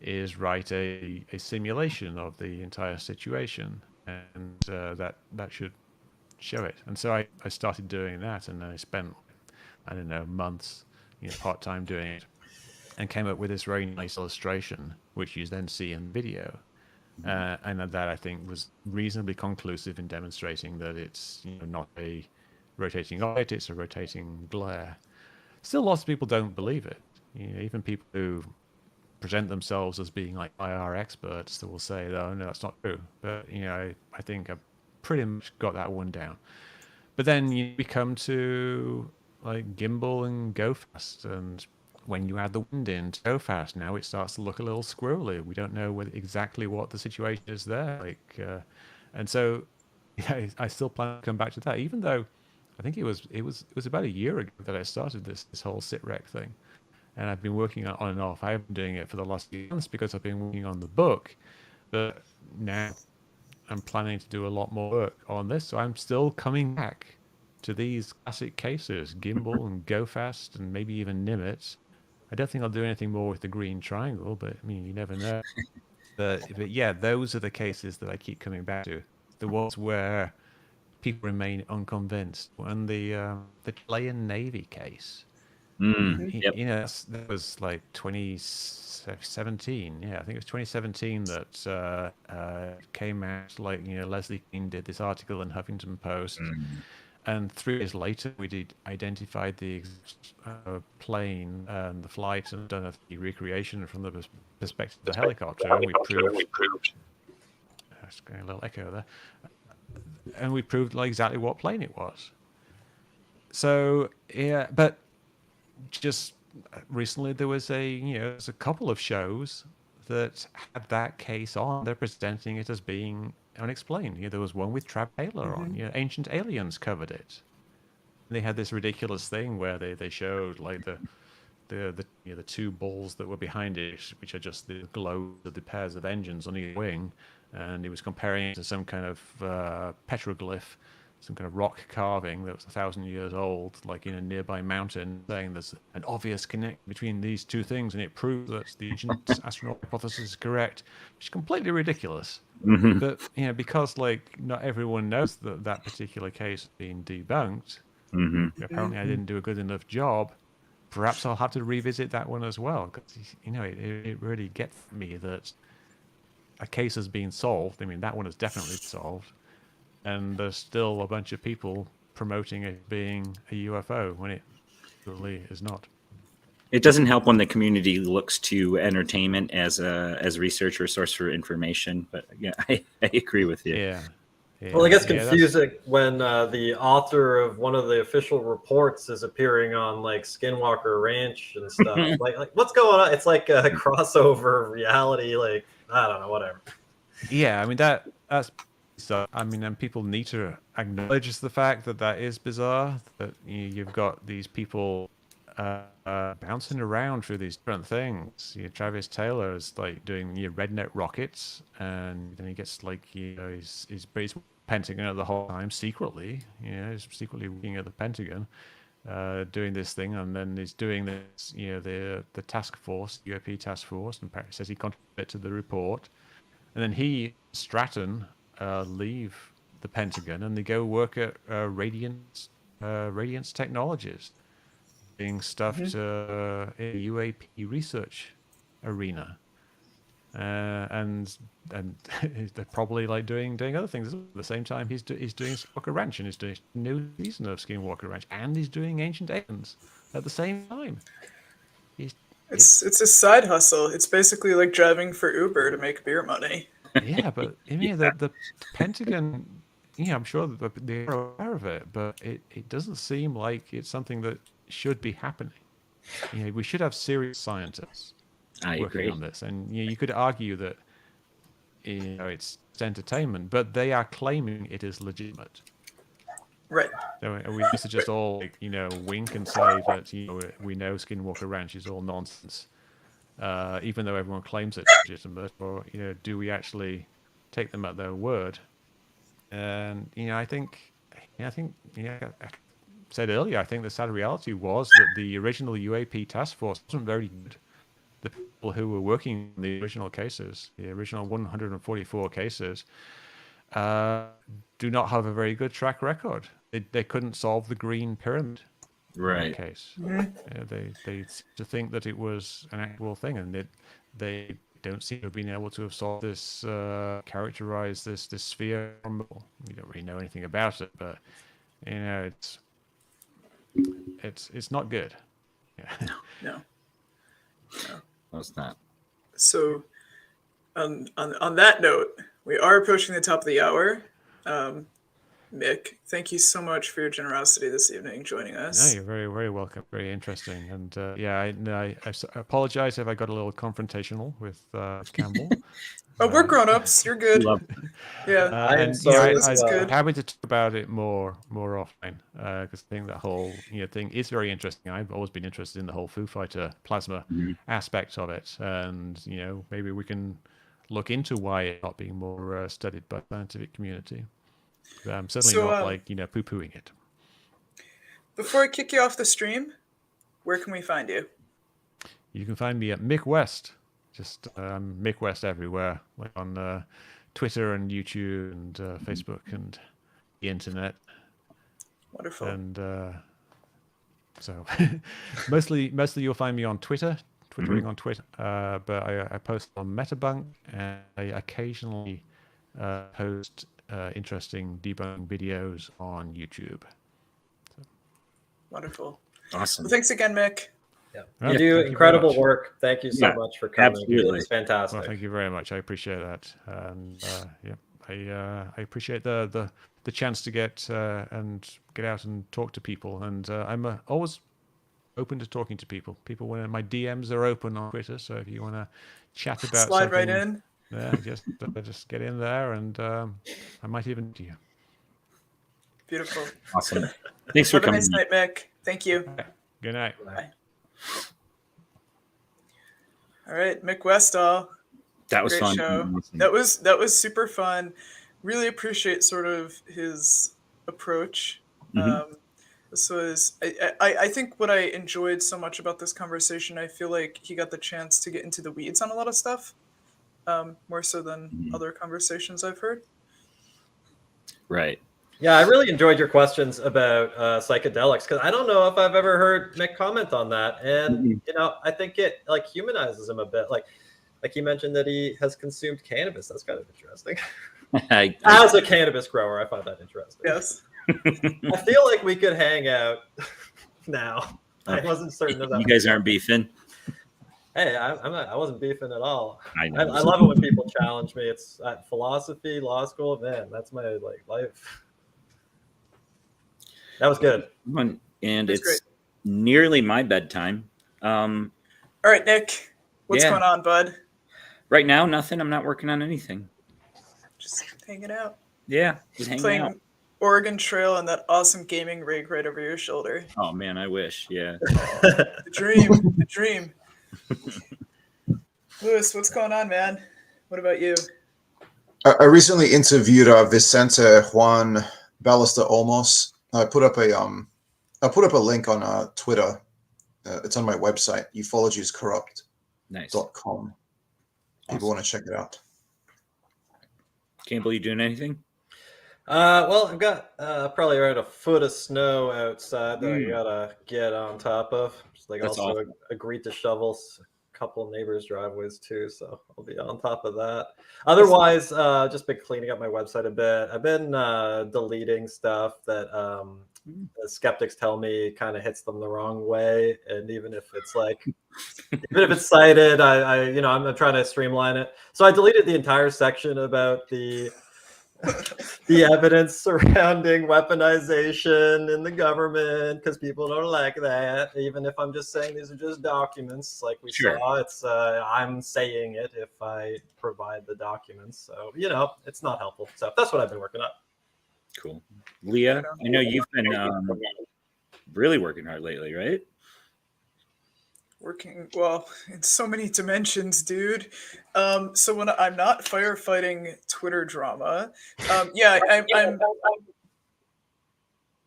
Speaker 4: is write a simulation of the entire situation, and that should show it. And so I started doing that, and I spent, I don't know, months part-time doing it, and came up with this very nice illustration, which you then see in video. And that I think was reasonably conclusive in demonstrating that it's not a rotating object, it's a rotating glare. Still, lots of people don't believe it. Even people who present themselves as being like IR experts that will say, oh, no, that's not true. But, I think I've pretty much got that one down. But then you come to like gimbal and go fast. And when you add the wind in to go fast, now it starts to look a little squirrely. We don't know exactly what the situation is there. And so I still plan to come back to that, even though I think it was about a year ago that I started this whole sitrec thing. And I've been working on and off. I've been doing it for the last few months because I've been working on the book. But now I'm planning to do a lot more work on this. So I'm still coming back to these classic cases, gimbal and go fast, and maybe even Nimitz. I don't think I'll do anything more with the green triangle, but I mean, you never know. But yeah, those are the cases that I keep coming back to. The ones where people remain unconvinced. And the Chilean Navy case.
Speaker 2: Yep.
Speaker 4: That was like 2017. Yeah, I think it was 2017 that came out. Like, Leslie Kean did this article in Huffington Post, and 3 years later, we identified the plane and the flight, and done a recreation from the perspective of the helicopter, and we proved. There's going a little echo there. and we proved like exactly what plane it was. So yeah, but just recently there was there's a couple of shows that had that case on. They're presenting it as being unexplained. There was one with Trav Taylor on. Ancient Aliens covered it. And they had this ridiculous thing where they showed like the two balls that were behind it, which are just the glow of the pairs of engines on each wing, and he was comparing it to some kind of petroglyph, some kind of rock carving that was 1,000 years old, like in a nearby mountain, saying there's an obvious connection between these two things, and it proves that the ancient astronaut hypothesis is correct, which is completely ridiculous. But because like not everyone knows that particular case is being debunked, apparently I didn't do a good enough job. Perhaps I'll have to revisit that one as well, because it really gets me that a case has been solved. I mean, that one is definitely solved, and there's still a bunch of people promoting it being a UFO when it really is not.
Speaker 2: It doesn't help when the community looks to entertainment as research or source for information. But yeah, I agree with you.
Speaker 4: Yeah.
Speaker 3: Well, it gets confusing when the author of one of the official reports is appearing on like Skinwalker Ranch and stuff. like what's going on? It's like a crossover reality. Like, I don't know, whatever.
Speaker 4: Yeah, I mean that's so. I mean, and people need to acknowledge the fact that is bizarre. That you've got these people bouncing around through these different things. Travis Taylor is like doing redneck rockets, and then he gets like he's Pentagon the whole time secretly. He's secretly working at the Pentagon, doing this thing, and then he's doing this. The task force, UAP task force, and says he contributed to the report, and then he Stratton leave the Pentagon and they go work at Radiance Technologies, doing stuff to UAP research arena, and they're probably like doing other things at the same time. He's doing Skinwalker Ranch, and he's doing a new season of Skinwalker Ranch, and he's doing Ancient Aliens at the same time.
Speaker 1: It's a side hustle. It's basically like driving for Uber to make beer money.
Speaker 4: Yeah, but I mean the Pentagon. I'm sure that they're aware of it, but it doesn't seem like it's something that should be happening. We should have serious scientists working on this, and you could argue that it's entertainment, but they are claiming it is legitimate.
Speaker 1: Right.
Speaker 4: So we used to just all wink and say that we know Skinwalker Ranch is all nonsense, even though everyone claims it's legitimate. Or do we actually take them at their word? And I said earlier, I think the sad reality was that the original UAP task force wasn't very good. The people who were working on the original cases, the original 144 cases, do not have a very good track record. They couldn't solve the Green Pyramid case. They seem to think that it was an actual thing, and they don't seem to have been able to have solved this, characterize this sphere. We don't really know anything about it, but it's not good. Yeah.
Speaker 1: No.
Speaker 2: No, it's not.
Speaker 1: So, on that note, we are approaching the top of the hour. Mick, thank you so much for your generosity this evening, joining us.
Speaker 4: No, you're very, very welcome. Very interesting. And I apologize if I got a little confrontational with Campbell.
Speaker 1: Oh, we're grown-ups. You're good. Yeah.
Speaker 3: I'm sorry.
Speaker 1: This is good.
Speaker 4: Happy to talk about it more often, because I think that whole thing is very interesting. I've always been interested in the whole Foo Fighter plasma aspect of it, and maybe we can look into why it's not being more studied by the scientific community. But I'm certainly not poo-pooing it.
Speaker 1: Before I kick you off the stream, where can we find you?
Speaker 4: You can find me at Mick West. Just Mick West everywhere, like on Twitter and YouTube and Facebook and the internet.
Speaker 1: Wonderful.
Speaker 4: And so mostly you'll find me on twittering on Twitter. But I post on Metabunk, and I occasionally post interesting debunking videos on YouTube. So.
Speaker 1: Wonderful.
Speaker 2: Awesome.
Speaker 1: Well, thanks again, Mick.
Speaker 3: Yeah. You do incredible work. Thank you so much for coming.
Speaker 2: Absolutely.
Speaker 3: It's fantastic.
Speaker 4: Well, thank you very much. I appreciate that. And I appreciate the chance to get out and talk to people, and I'm always open to talking to people. When my DMs are open on Twitter, so if you want to chat about
Speaker 1: Slide
Speaker 4: something,
Speaker 1: right in.
Speaker 4: yeah, just get in there, and I might even do you.
Speaker 1: Beautiful.
Speaker 2: Awesome. Thanks for
Speaker 1: Have a
Speaker 2: coming.
Speaker 1: nice night, Mick. Thank you.
Speaker 4: Good night.
Speaker 1: Bye. All right, Mick Westall.
Speaker 2: That was
Speaker 1: Great
Speaker 2: fun.
Speaker 1: show.
Speaker 2: Awesome.
Speaker 1: That was super fun. Really appreciate sort of his approach.
Speaker 2: Mhm.
Speaker 1: This was I think what I enjoyed so much about this conversation, I feel like he got the chance to get into the weeds on a lot of stuff, more so than other conversations I've heard.
Speaker 2: Right.
Speaker 3: Yeah, I really enjoyed your questions about psychedelics, because I don't know if I've ever heard Mick comment on that, and I think it like humanizes him a bit. Like he mentioned that he has consumed cannabis. That's kind of interesting. As a cannabis grower, I find that interesting.
Speaker 1: Yes.
Speaker 3: I feel like we could hang out now. I wasn't certain of that.
Speaker 2: You guys aren't beefing.
Speaker 3: Hey, I wasn't beefing at all.
Speaker 2: I know.
Speaker 3: I love it when people challenge me. It's philosophy, law school, man. That's my life. That was good.
Speaker 2: And
Speaker 1: That's
Speaker 2: it's
Speaker 1: great.
Speaker 2: nearly my bedtime.
Speaker 1: All right, Nick, what's
Speaker 2: Yeah.
Speaker 1: going on, bud?
Speaker 2: Right now, nothing. I'm not working on anything.
Speaker 1: Just hanging out.
Speaker 2: Yeah, just hanging
Speaker 1: Playing
Speaker 2: out.
Speaker 1: Oregon Trail and that awesome gaming rig right over your shoulder.
Speaker 2: Oh man, I wish. Yeah.
Speaker 1: The dream. The dream. Lewis, what's going on, man? What about you?
Speaker 5: I recently interviewed Vicente Juan Ballester Olmos. I put up a link on Twitter. It's on my website, ufologyiscorrupt.com.
Speaker 2: Nice.
Speaker 5: People want to check it out.
Speaker 2: Campbell, you doing anything?
Speaker 3: Well, I've got probably around a foot of snow outside that I gotta get on top of. Just like
Speaker 2: That's
Speaker 3: also
Speaker 2: awesome.
Speaker 3: agreed to shovel a couple of neighbors' driveways too, so I'll be on top of that. Otherwise, just been cleaning up my website a bit. I've been deleting stuff that the skeptics tell me kind of hits them the wrong way, and even if it's cited, I'm trying to streamline it. So I deleted the entire section about the evidence surrounding weaponization in the government, because people don't like that. Even if I'm just saying these are just documents, like we saw, it's I'm saying it if I provide the documents. So it's not helpful. So that's what I've been working on.
Speaker 2: Cool. Leah, I know you've been really working hard lately, right?
Speaker 1: Working well in so many dimensions, dude. So when I'm not firefighting Twitter drama, I'm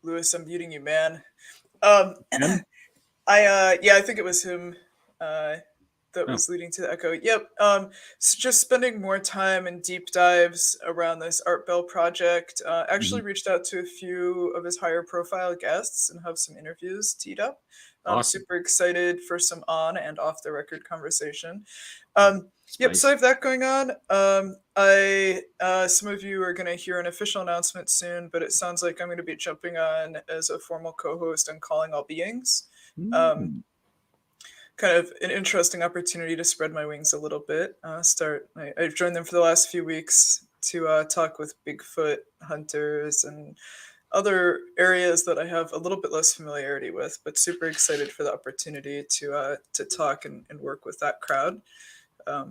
Speaker 1: Lewis. I'm muting you, man. I think it was him that was leading to the echo. Yep. So just spending more time and deep dives around this Art Bell project. Actually reached out to a few of his higher profile guests and have some interviews teed up. I'm
Speaker 2: Awesome.
Speaker 1: super excited for some on and off the record conversation. Yep, so I have that going on. Some of you are going to hear an official announcement soon, but it sounds like I'm going to be jumping on as a formal co-host on Calling All Beings. Kind of an interesting opportunity to spread my wings a little bit. I've joined them for the last few weeks to talk with Bigfoot hunters and other areas that I have a little bit less familiarity with, but super excited for the opportunity to talk and work with that crowd. Not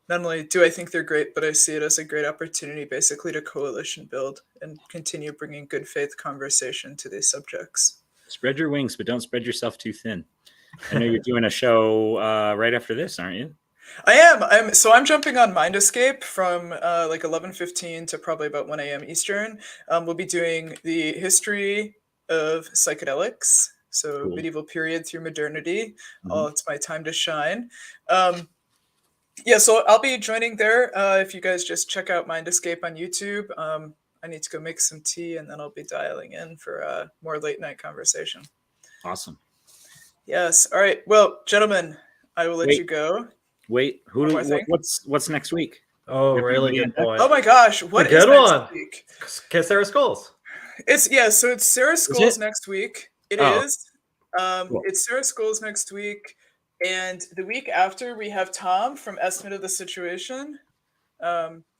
Speaker 1: only do I think they're great, but I see it as a great opportunity basically to coalition build and continue bringing good faith conversation to these subjects.
Speaker 2: Spread your wings, but don't spread yourself too thin. I know you're doing a show right after this, aren't you?
Speaker 1: I am. I'm jumping on Mind Escape from 11:15 to probably about 1 a.m. Eastern. We'll be doing the history of psychedelics, so
Speaker 2: Cool.
Speaker 1: medieval period through modernity. Oh, it's my time to shine. So I'll be joining there. If you guys just check out Mind Escape on YouTube. I need to go make some tea, and then I'll be dialing in for more late night conversation.
Speaker 2: Awesome.
Speaker 1: Yes. All right. Well, gentlemen, I will let you go.
Speaker 2: Wait, what's next week?
Speaker 3: Oh, really good point.
Speaker 1: Oh my gosh, what
Speaker 3: is
Speaker 1: next week?
Speaker 3: Sarah Skulls.
Speaker 1: So it's Sarah Skulls next week. It is.
Speaker 2: Cool.
Speaker 1: It's Sarah Skulls next week, and the week after we have Tom from Estimate of the Situation.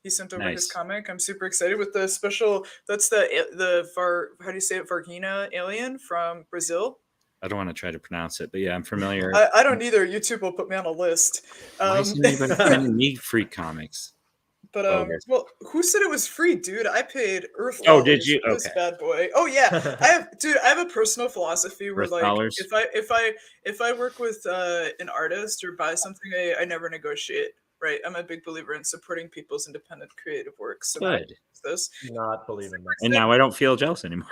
Speaker 1: He sent over his
Speaker 2: Nice.
Speaker 1: comic. I'm super excited with the special. That's the how do you say it? Varginha alien from Brazil.
Speaker 2: I don't want to try to pronounce it, but yeah, I'm familiar.
Speaker 1: I don't either. YouTube will put me on a list.
Speaker 2: Why isn't anybody sending me free comics?
Speaker 1: But
Speaker 2: Okay.
Speaker 1: well, who said it was free, dude? I paid Earth.
Speaker 2: Oh,
Speaker 1: dollars
Speaker 2: did you?
Speaker 1: for this
Speaker 2: Okay.
Speaker 1: bad boy. Oh yeah, I have a personal philosophy where
Speaker 2: Earth
Speaker 1: like
Speaker 2: dollars?
Speaker 1: if I work with an artist or buy something, I never negotiate. Right, I'm a big believer in supporting people's independent creative works. So
Speaker 2: Good.
Speaker 1: this.
Speaker 3: Not believe in that.
Speaker 2: And now I don't feel jealous anymore.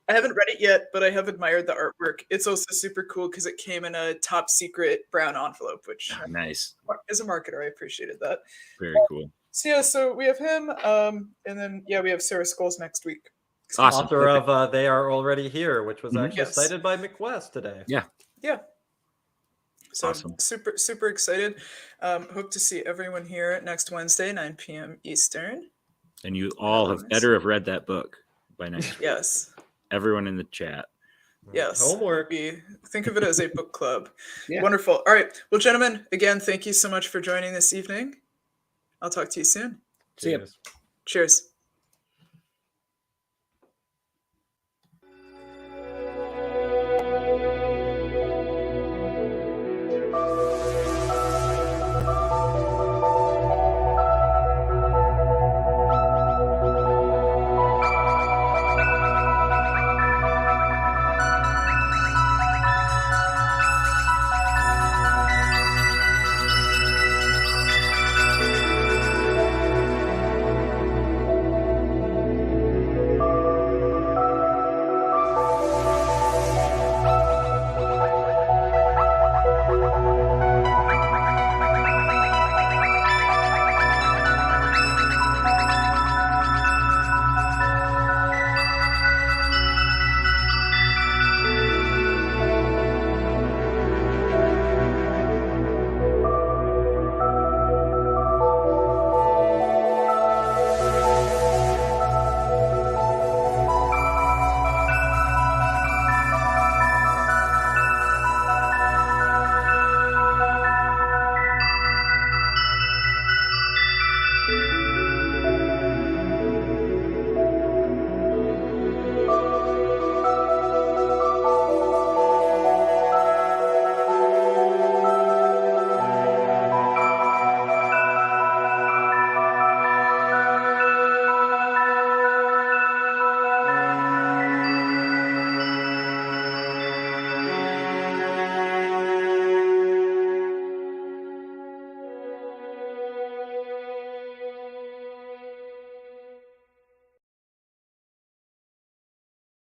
Speaker 1: I haven't read it yet, but I have admired the artwork. It's also super cool because it came in a top secret brown envelope, which
Speaker 2: Nice.
Speaker 1: as a marketer, I appreciated that.
Speaker 2: Very cool.
Speaker 1: So yeah, so we have him, and then we have Sarah Scholes next week.
Speaker 2: Awesome.
Speaker 3: Author of They Are Already Here, which was
Speaker 2: Mhm.
Speaker 3: actually
Speaker 1: Yes.
Speaker 3: cited by Mick West today.
Speaker 2: Yeah.
Speaker 1: So
Speaker 2: Awesome.
Speaker 1: super excited. Hope to see everyone here next Wednesday, 9 p.m. Eastern.
Speaker 2: And you all have better have read that book by next week.
Speaker 1: Yes.
Speaker 2: Everyone in the chat.
Speaker 1: Yes.
Speaker 3: Homework.
Speaker 1: Think of it as a book club.
Speaker 2: Yeah.
Speaker 1: Wonderful. All right. Well, gentlemen, again, thank you so much for joining this evening. I'll talk to you soon.
Speaker 2: See ya.
Speaker 3: Cheers.
Speaker 1: Cheers.